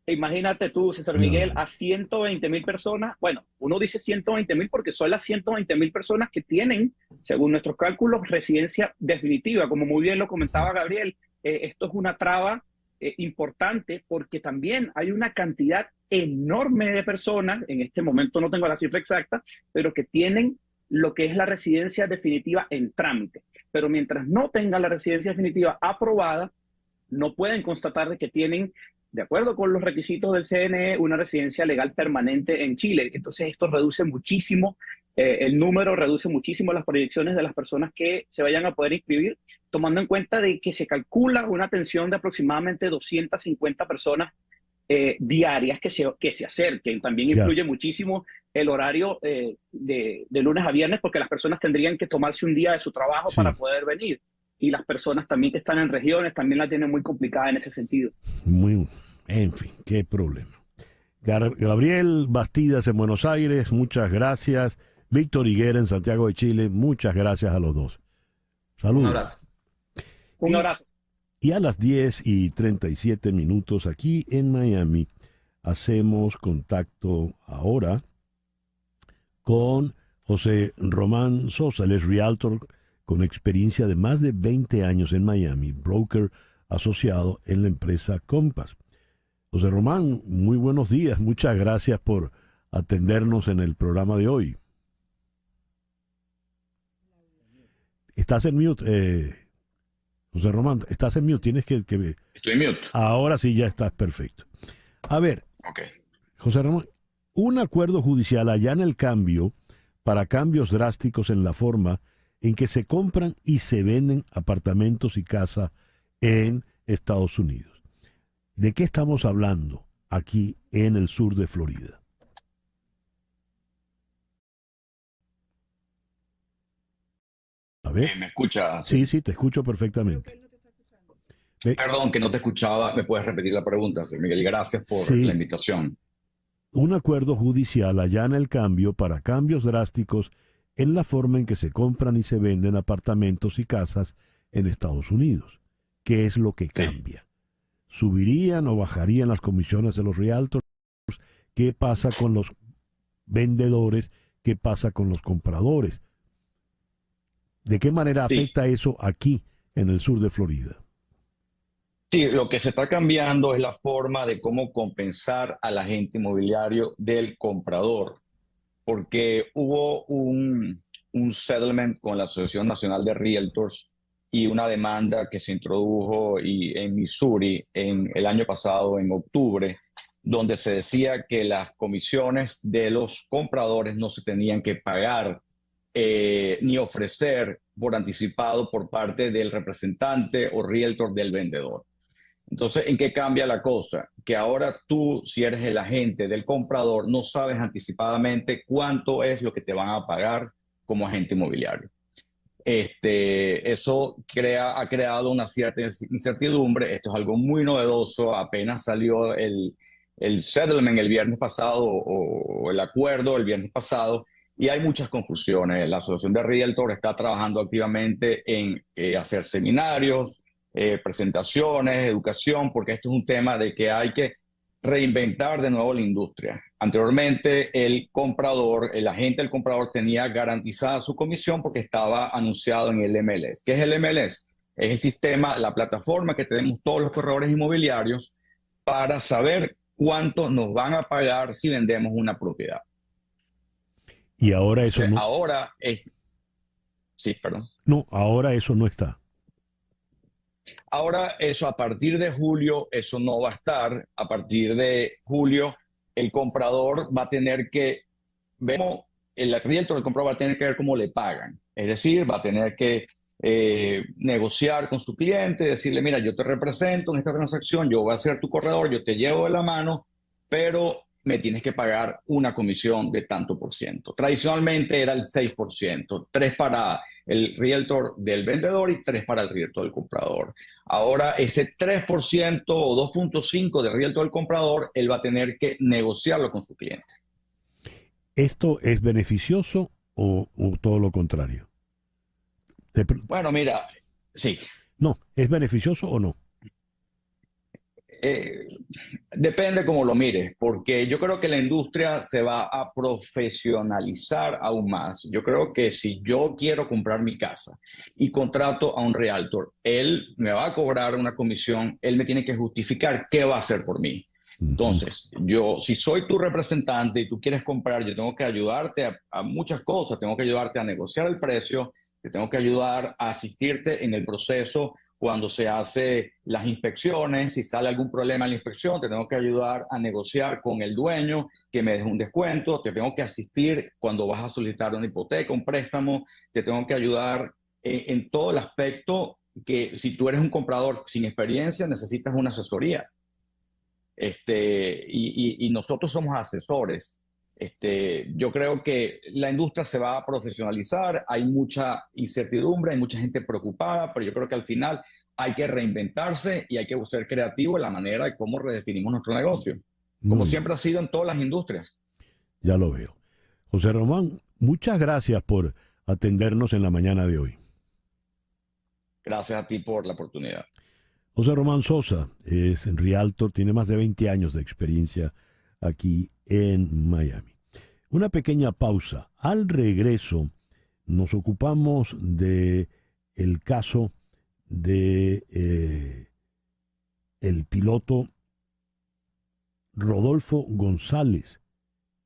Speaker 12: Imagínate tú, César Miguel, a 120.000 personas. Bueno, uno dice 120.000 porque son las 120.000 personas que tienen, según nuestros cálculos, residencia definitiva. Como muy bien lo comentaba Gabriel, esto es una traba importante porque también hay una cantidad enorme de personas, en este momento no tengo la cifra exacta, pero que tienen lo que es la residencia definitiva en trámite. Pero mientras no tengan la residencia definitiva aprobada, no pueden constatar de que tienen, de acuerdo con los requisitos del CNE, una residencia legal permanente en Chile. Entonces esto reduce muchísimo el número, reduce muchísimo las proyecciones de las personas que se vayan a poder inscribir, tomando en cuenta de que se calcula una atención de aproximadamente 250 personas diarias que se acerquen. También influye muchísimo el horario de lunes a viernes, porque las personas tendrían que tomarse un día de su trabajo para poder venir. Y las personas también que están en regiones también la tienen muy complicada en ese sentido.
Speaker 2: En fin, qué problema. Gabriel Bastidas en Buenos Aires, muchas gracias. Víctor Higuera en Santiago de Chile, muchas gracias a los dos. Saludos.
Speaker 11: Un abrazo.
Speaker 12: Un abrazo.
Speaker 2: Y a las 10:37 aquí en Miami, hacemos contacto ahora con José Román Sosa. Él es realtor con experiencia de más de 20 años en Miami, broker asociado en la empresa Compass. José Román, muy buenos días. Muchas gracias por atendernos en el programa de hoy. Estás en mute, José Román, estás en mute. Tienes que...
Speaker 13: Estoy en mute.
Speaker 2: Ahora sí ya estás perfecto. A ver, José Román, un acuerdo judicial allana el cambio para cambios drásticos en la forma en que se compran y se venden apartamentos y casas en Estados Unidos. ¿De qué estamos hablando aquí en el sur de Florida? A ver.
Speaker 13: ¿Me escuchas?
Speaker 2: Sí, te escucho perfectamente.
Speaker 13: Perdón, que no te escuchaba. ¿Me puedes repetir la pregunta, Miguel? Gracias por la invitación.
Speaker 2: Un acuerdo judicial allana el cambio para cambios drásticos en la forma en que se compran y se venden apartamentos y casas en Estados Unidos. ¿Qué es lo que cambia? ¿Subirían o bajarían las comisiones de los realtors? ¿Qué pasa con los vendedores? ¿Qué pasa con los compradores? ¿De qué manera afecta eso aquí en el sur de Florida?
Speaker 13: Sí, lo que se está cambiando es la forma de cómo compensar al agente inmobiliario del comprador, porque hubo un settlement con la Asociación Nacional de Realtors y una demanda que se introdujo en Missouri en el año pasado, en octubre, donde se decía que las comisiones de los compradores no se tenían que pagar ni ofrecer por anticipado por parte del representante o realtor del vendedor. Entonces, ¿en qué cambia la cosa? Que ahora tú, si eres el agente del comprador, no sabes anticipadamente cuánto es lo que te van a pagar como agente inmobiliario. Eso ha creado una cierta incertidumbre. Esto es algo muy novedoso. Apenas salió el settlement el viernes pasado o el acuerdo el viernes pasado y hay muchas confusiones. La Asociación de Realtor está trabajando activamente en hacer seminarios, presentaciones, educación, porque esto es un tema de que hay que reinventar de nuevo la industria. Anteriormente, el agente del comprador tenía garantizada su comisión porque estaba anunciado en el MLS. ¿Qué es el MLS? Es el sistema, la plataforma que tenemos todos los corredores inmobiliarios para saber cuánto nos van a pagar si vendemos una propiedad.
Speaker 2: Y ahora eso no.
Speaker 13: Ahora es... Sí, perdón.
Speaker 2: No, ahora eso no está.
Speaker 13: Ahora eso, a partir de julio, eso no va a estar. A partir de julio, el comprador va a tener que ver cómo, el realtor del comprador va a tener que ver cómo le pagan. Es decir, va a tener que negociar con su cliente, decirle, mira, yo te represento en esta transacción, yo voy a ser tu corredor, yo te llevo de la mano, pero me tienes que pagar una comisión de tanto por ciento. Tradicionalmente era el 6%, 3 para el realtor del vendedor y 3 para el realtor del comprador. Ahora ese 3% o 2.5% del realtor del comprador, él va a tener que negociarlo con su cliente.
Speaker 2: ¿Esto es beneficioso o todo lo contrario?
Speaker 13: Bueno, mira, sí.
Speaker 2: No, ¿es beneficioso o no?
Speaker 13: Depende cómo lo mires, porque yo creo que la industria se va a profesionalizar aún más. Yo creo que si yo quiero comprar mi casa y contrato a un realtor, él me va a cobrar una comisión, él me tiene que justificar qué va a hacer por mí. Entonces, yo, si soy tu representante y tú quieres comprar, yo tengo que ayudarte a muchas cosas. Tengo que ayudarte a negociar el precio, te tengo que ayudar a asistirte en el proceso cuando se hace las inspecciones. Si sale algún problema en la inspección, te tengo que ayudar a negociar con el dueño que me deje un descuento. Te tengo que asistir cuando vas a solicitar una hipoteca, un préstamo. Te tengo que ayudar en todo el aspecto que si tú eres un comprador sin experiencia, necesitas una asesoría. Y nosotros somos asesores. Yo creo que la industria se va a profesionalizar, hay mucha incertidumbre, hay mucha gente preocupada, pero yo creo que al final hay que reinventarse y hay que ser creativo en la manera de cómo redefinimos nuestro negocio, como siempre ha sido en todas las industrias.
Speaker 2: Ya lo veo. José Román, muchas gracias por atendernos en la mañana de hoy.
Speaker 13: Gracias a ti por la oportunidad.
Speaker 2: José Román Sosa es realtor, tiene más de 20 años de experiencia aquí en Miami. Una pequeña pausa. Al regreso nos ocupamos de el caso de el piloto Rodolfo González,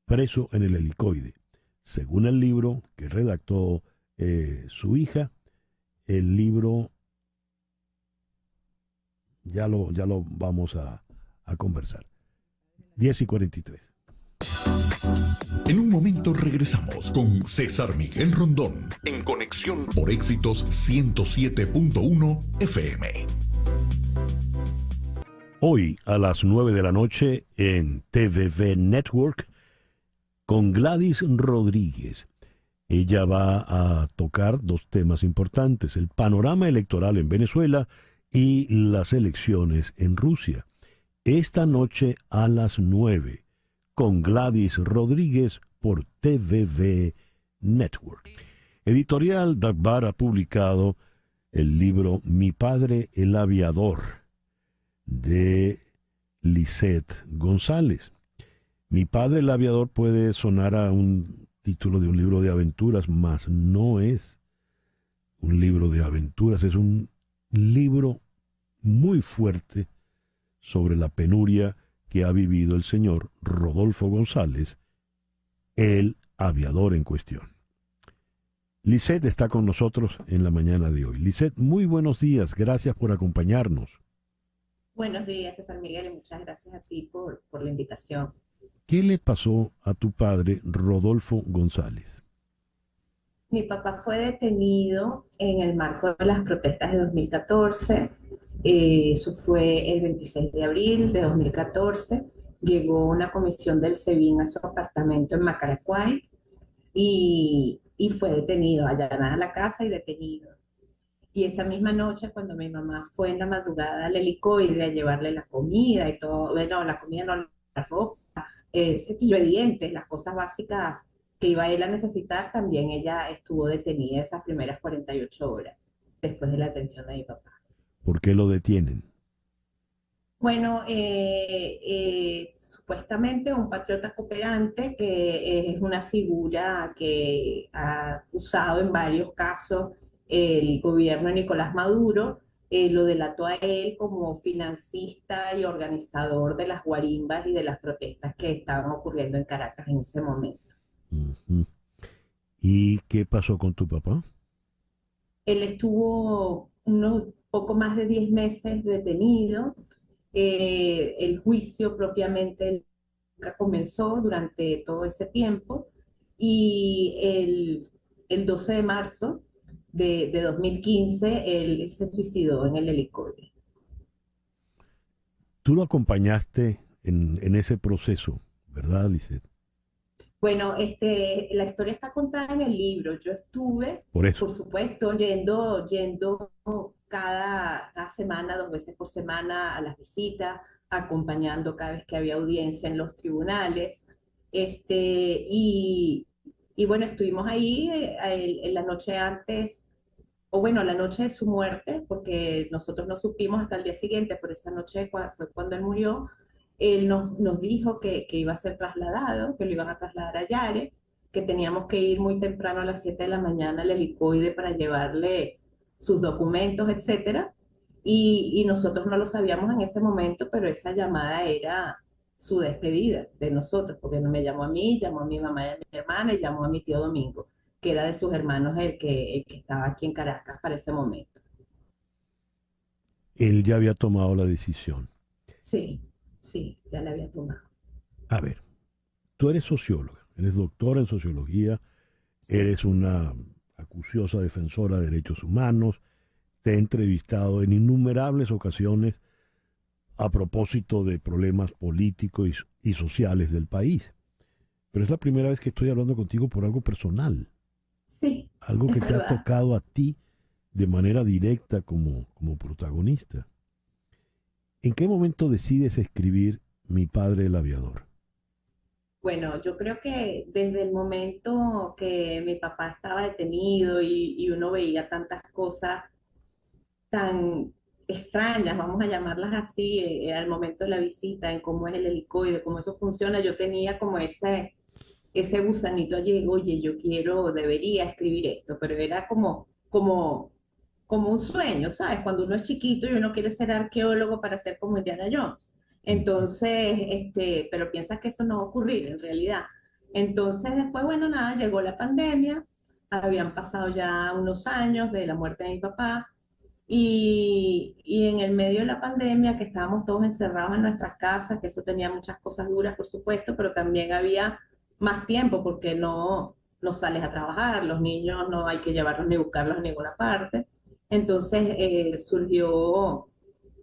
Speaker 2: preso en el helicoide. Según el libro que redactó su hija, el libro ya lo vamos a conversar. 10:43.
Speaker 4: En un momento regresamos con César Miguel Rondón en Conexión por Éxitos 107.1 FM.
Speaker 2: Hoy a las 9 de la noche en TVV Network con Gladys Rodríguez. Ella va a tocar dos temas importantes: el panorama electoral en Venezuela y las elecciones en Rusia. Esta noche a las 9 con Gladys Rodríguez por TVV Network. Editorial Dagbar ha publicado el libro Mi padre el aviador de Lisette González. Mi padre el aviador puede sonar a un título de un libro de aventuras, mas no es un libro de aventuras, es un libro muy fuerte sobre la penuria que ha vivido el señor Rodolfo González, el aviador en cuestión. Lisette está con nosotros en la mañana de hoy. Lisette, muy buenos días, gracias por acompañarnos.
Speaker 14: Buenos días, César Miguel, y muchas gracias a ti por la invitación.
Speaker 2: ¿Qué le pasó a tu padre, Rodolfo González?
Speaker 14: Mi papá fue detenido en el marco de las protestas de 2014. Eso fue el 26 de abril de 2014. Llegó una comisión del SEBIN a su apartamento en Macaracuay y fue detenido, allanada la casa y detenido. Y esa misma noche, cuando mi mamá fue en la madrugada al helicoide a llevarle la comida y todo, bueno, la comida no, la ropa, cepillo de dientes, las cosas básicas que iba él a necesitar, también ella estuvo detenida esas primeras 48 horas después de la atención de mi papá.
Speaker 2: ¿Por qué lo detienen?
Speaker 14: Bueno, supuestamente un patriota cooperante que es una figura que ha usado en varios casos el gobierno de Nicolás Maduro, lo delató a él como financista y organizador de las guarimbas y de las protestas que estaban ocurriendo en Caracas en ese momento.
Speaker 2: Ujú. ¿Y qué pasó con tu papá?
Speaker 14: Él estuvo unos poco más de 10 meses detenido. El juicio propiamente nunca comenzó durante todo ese tiempo y el 12 de marzo de 2015 él se suicidó en el helicóptero.
Speaker 2: Tú lo acompañaste en ese proceso, ¿verdad, Lisette?
Speaker 14: Bueno, la historia está contada en el libro. Yo estuve,
Speaker 2: Por eso.
Speaker 14: por supuesto, yendo cada semana, 2 veces por semana a las visitas, acompañando cada vez que había audiencia en los tribunales. Y bueno, estuvimos ahí en la noche antes, o bueno, la noche de su muerte, porque nosotros no supimos hasta el día siguiente, pero esa noche fue cuando él murió. Él nos dijo que iba a ser trasladado, que lo iban a trasladar a Yare, que teníamos que ir muy temprano a las 7 de la mañana al helicoide para llevarle sus documentos, etcétera. Y nosotros no lo sabíamos en ese momento, pero esa llamada era su despedida de nosotros, porque no me llamó a mí, llamó a mi mamá y a mi hermana y llamó a mi tío Domingo, que era de sus hermanos el que estaba aquí en Caracas para ese momento.
Speaker 2: Él ya había tomado la decisión.
Speaker 14: Sí, sí, ya la había tomado.
Speaker 2: A ver, tú eres socióloga, eres doctora en sociología, eres una acuciosa defensora de derechos humanos, te he entrevistado en innumerables ocasiones a propósito de problemas políticos y sociales del país. Pero es la primera vez que estoy hablando contigo por algo personal.
Speaker 14: Sí.
Speaker 2: Algo que te ha
Speaker 14: verdad.
Speaker 2: tocado a ti de manera directa como protagonista. ¿En qué momento decides escribir Mi padre el aviador?
Speaker 14: Bueno, yo creo que desde el momento que mi papá estaba detenido y uno veía tantas cosas tan extrañas, vamos a llamarlas así, al momento de la visita, en cómo es el helicoide, cómo eso funciona, yo tenía como ese gusanito allí, oye, yo debería escribir esto, pero era como un sueño, ¿sabes? Cuando uno es chiquito y uno quiere ser arqueólogo para ser como Indiana Jones. Entonces, pero piensas que eso no va a ocurrir en realidad. Entonces, después, bueno, nada, llegó la pandemia, habían pasado ya unos años de la muerte de mi papá, y en el medio de la pandemia, que estábamos todos encerrados en nuestras casas, que eso tenía muchas cosas duras, por supuesto, pero también había más tiempo porque no sales a trabajar, los niños no hay que llevarlos ni buscarlos a ninguna parte. Entonces surgió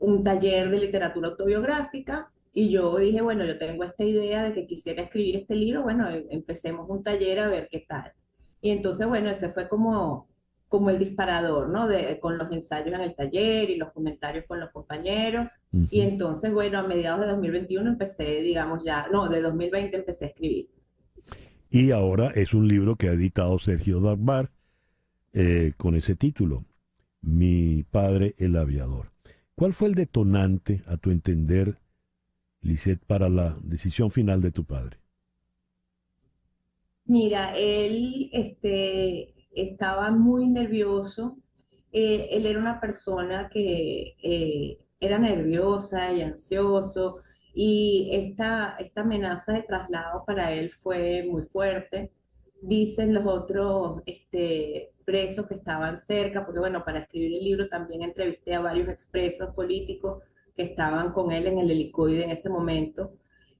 Speaker 14: un taller de literatura autobiográfica y yo dije, bueno, yo tengo esta idea de que quisiera escribir este libro, bueno, empecemos un taller a ver qué tal. Y entonces, bueno, ese fue como el disparador, ¿no? Con los ensayos en el taller y los comentarios con los compañeros. Y entonces, bueno, a mediados de 2021 empecé, digamos ya, no, de 2020 empecé a escribir.
Speaker 2: Y ahora es un libro que ha editado Sergio Dagbar con ese título, Mi padre el aviador. ¿Cuál fue el detonante, a tu entender, Lisette, para la decisión final de tu padre?
Speaker 14: Mira, él estaba muy nervioso. Él era una persona que era nerviosa y ansioso y esta amenaza de traslado para él fue muy fuerte. Dicen los otros presos que estaban cerca, porque bueno, para escribir el libro también entrevisté a varios expresos políticos que estaban con él en el helicoide en ese momento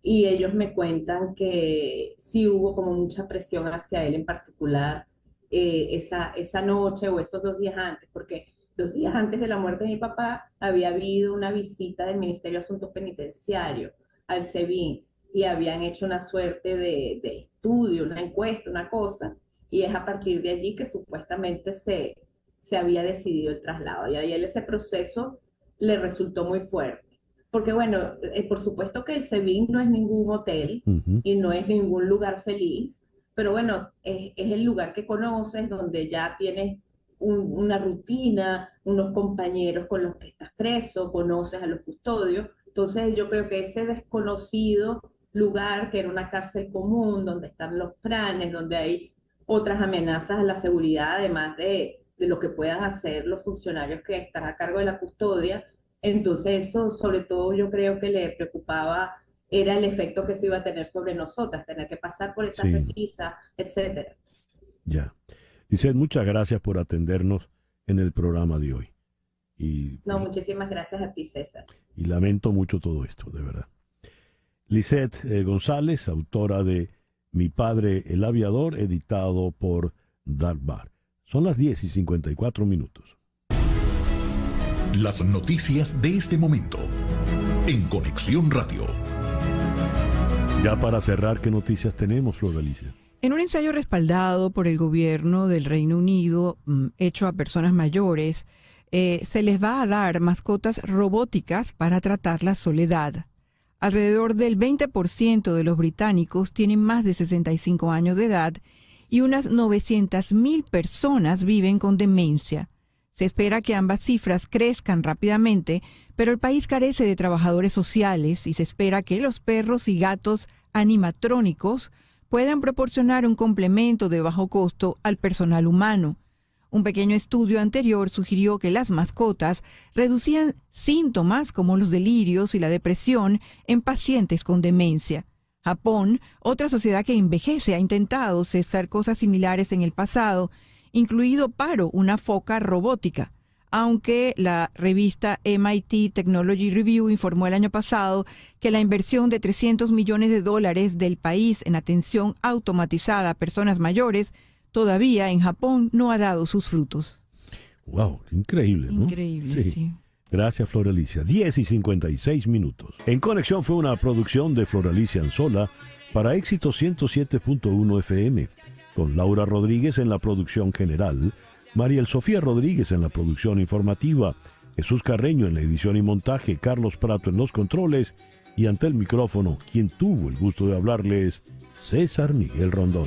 Speaker 14: y ellos me cuentan que sí hubo como mucha presión hacia él en particular esa noche o esos 2 días antes, porque 2 días antes de la muerte de mi papá, había habido una visita del Ministerio de Asuntos Penitenciarios al SEBIN y habían hecho una suerte de estudio, una encuesta, una cosa, y es a partir de allí que supuestamente se había decidido el traslado. Y a él ese proceso le resultó muy fuerte. Porque bueno, por supuesto que el SEBIN no es ningún hotel y no es ningún lugar feliz, pero bueno, es el lugar que conoces, donde ya tienes una rutina, unos compañeros con los que estás preso, conoces a los custodios. Entonces yo creo que ese desconocido lugar, que era una cárcel común, donde están los planes, donde hay otras amenazas a la seguridad, además de lo que puedan hacer los funcionarios que están a cargo de la custodia, entonces eso sobre todo yo creo que le preocupaba era el efecto que eso iba a tener sobre nosotras, tener que pasar por esa requisa, etcétera.
Speaker 2: Ya. Lisette, muchas gracias por atendernos en el programa de hoy.
Speaker 14: No, muchísimas gracias a ti, César.
Speaker 2: Y lamento mucho todo esto, de verdad. Lisette González, autora de Mi padre el aviador, editado por Dagmar. Son las 10:54.
Speaker 4: Las noticias de este momento en Conexión Radio.
Speaker 2: Ya para cerrar, ¿qué noticias tenemos, Flor Alicia?
Speaker 3: En un ensayo respaldado por el gobierno del Reino Unido, hecho a personas mayores, se les va a dar mascotas robóticas para tratar la soledad. Alrededor del 20% de los británicos tienen más de 65 años de edad y unas 900.000 personas viven con demencia. Se espera que ambas cifras crezcan rápidamente, pero el país carece de trabajadores sociales y se espera que los perros y gatos animatrónicos puedan proporcionar un complemento de bajo costo al personal humano. Un pequeño estudio anterior sugirió que las mascotas reducían síntomas como los delirios y la depresión en pacientes con demencia. Japón, otra sociedad que envejece, ha intentado cesar cosas similares en el pasado, incluido Paro, una foca robótica, aunque la revista MIT Technology Review informó el año pasado que la inversión de $300 millones del país en atención automatizada a personas mayores todavía en Japón no ha dado sus frutos.
Speaker 2: ¡Wow! ¡Qué increíble! ¿no?
Speaker 3: Increíble, sí.
Speaker 2: Gracias, Flor Alicia. 10:56. En Conexión fue una producción de Flor Alicia Anzola para Éxito 107.1 FM, con Laura Rodríguez en la producción general, Mariel Sofía Rodríguez en la producción informativa, Jesús Carreño en la edición y montaje, Carlos Prato en los controles y ante el micrófono, quien tuvo el gusto de hablarles, César Miguel Rondón.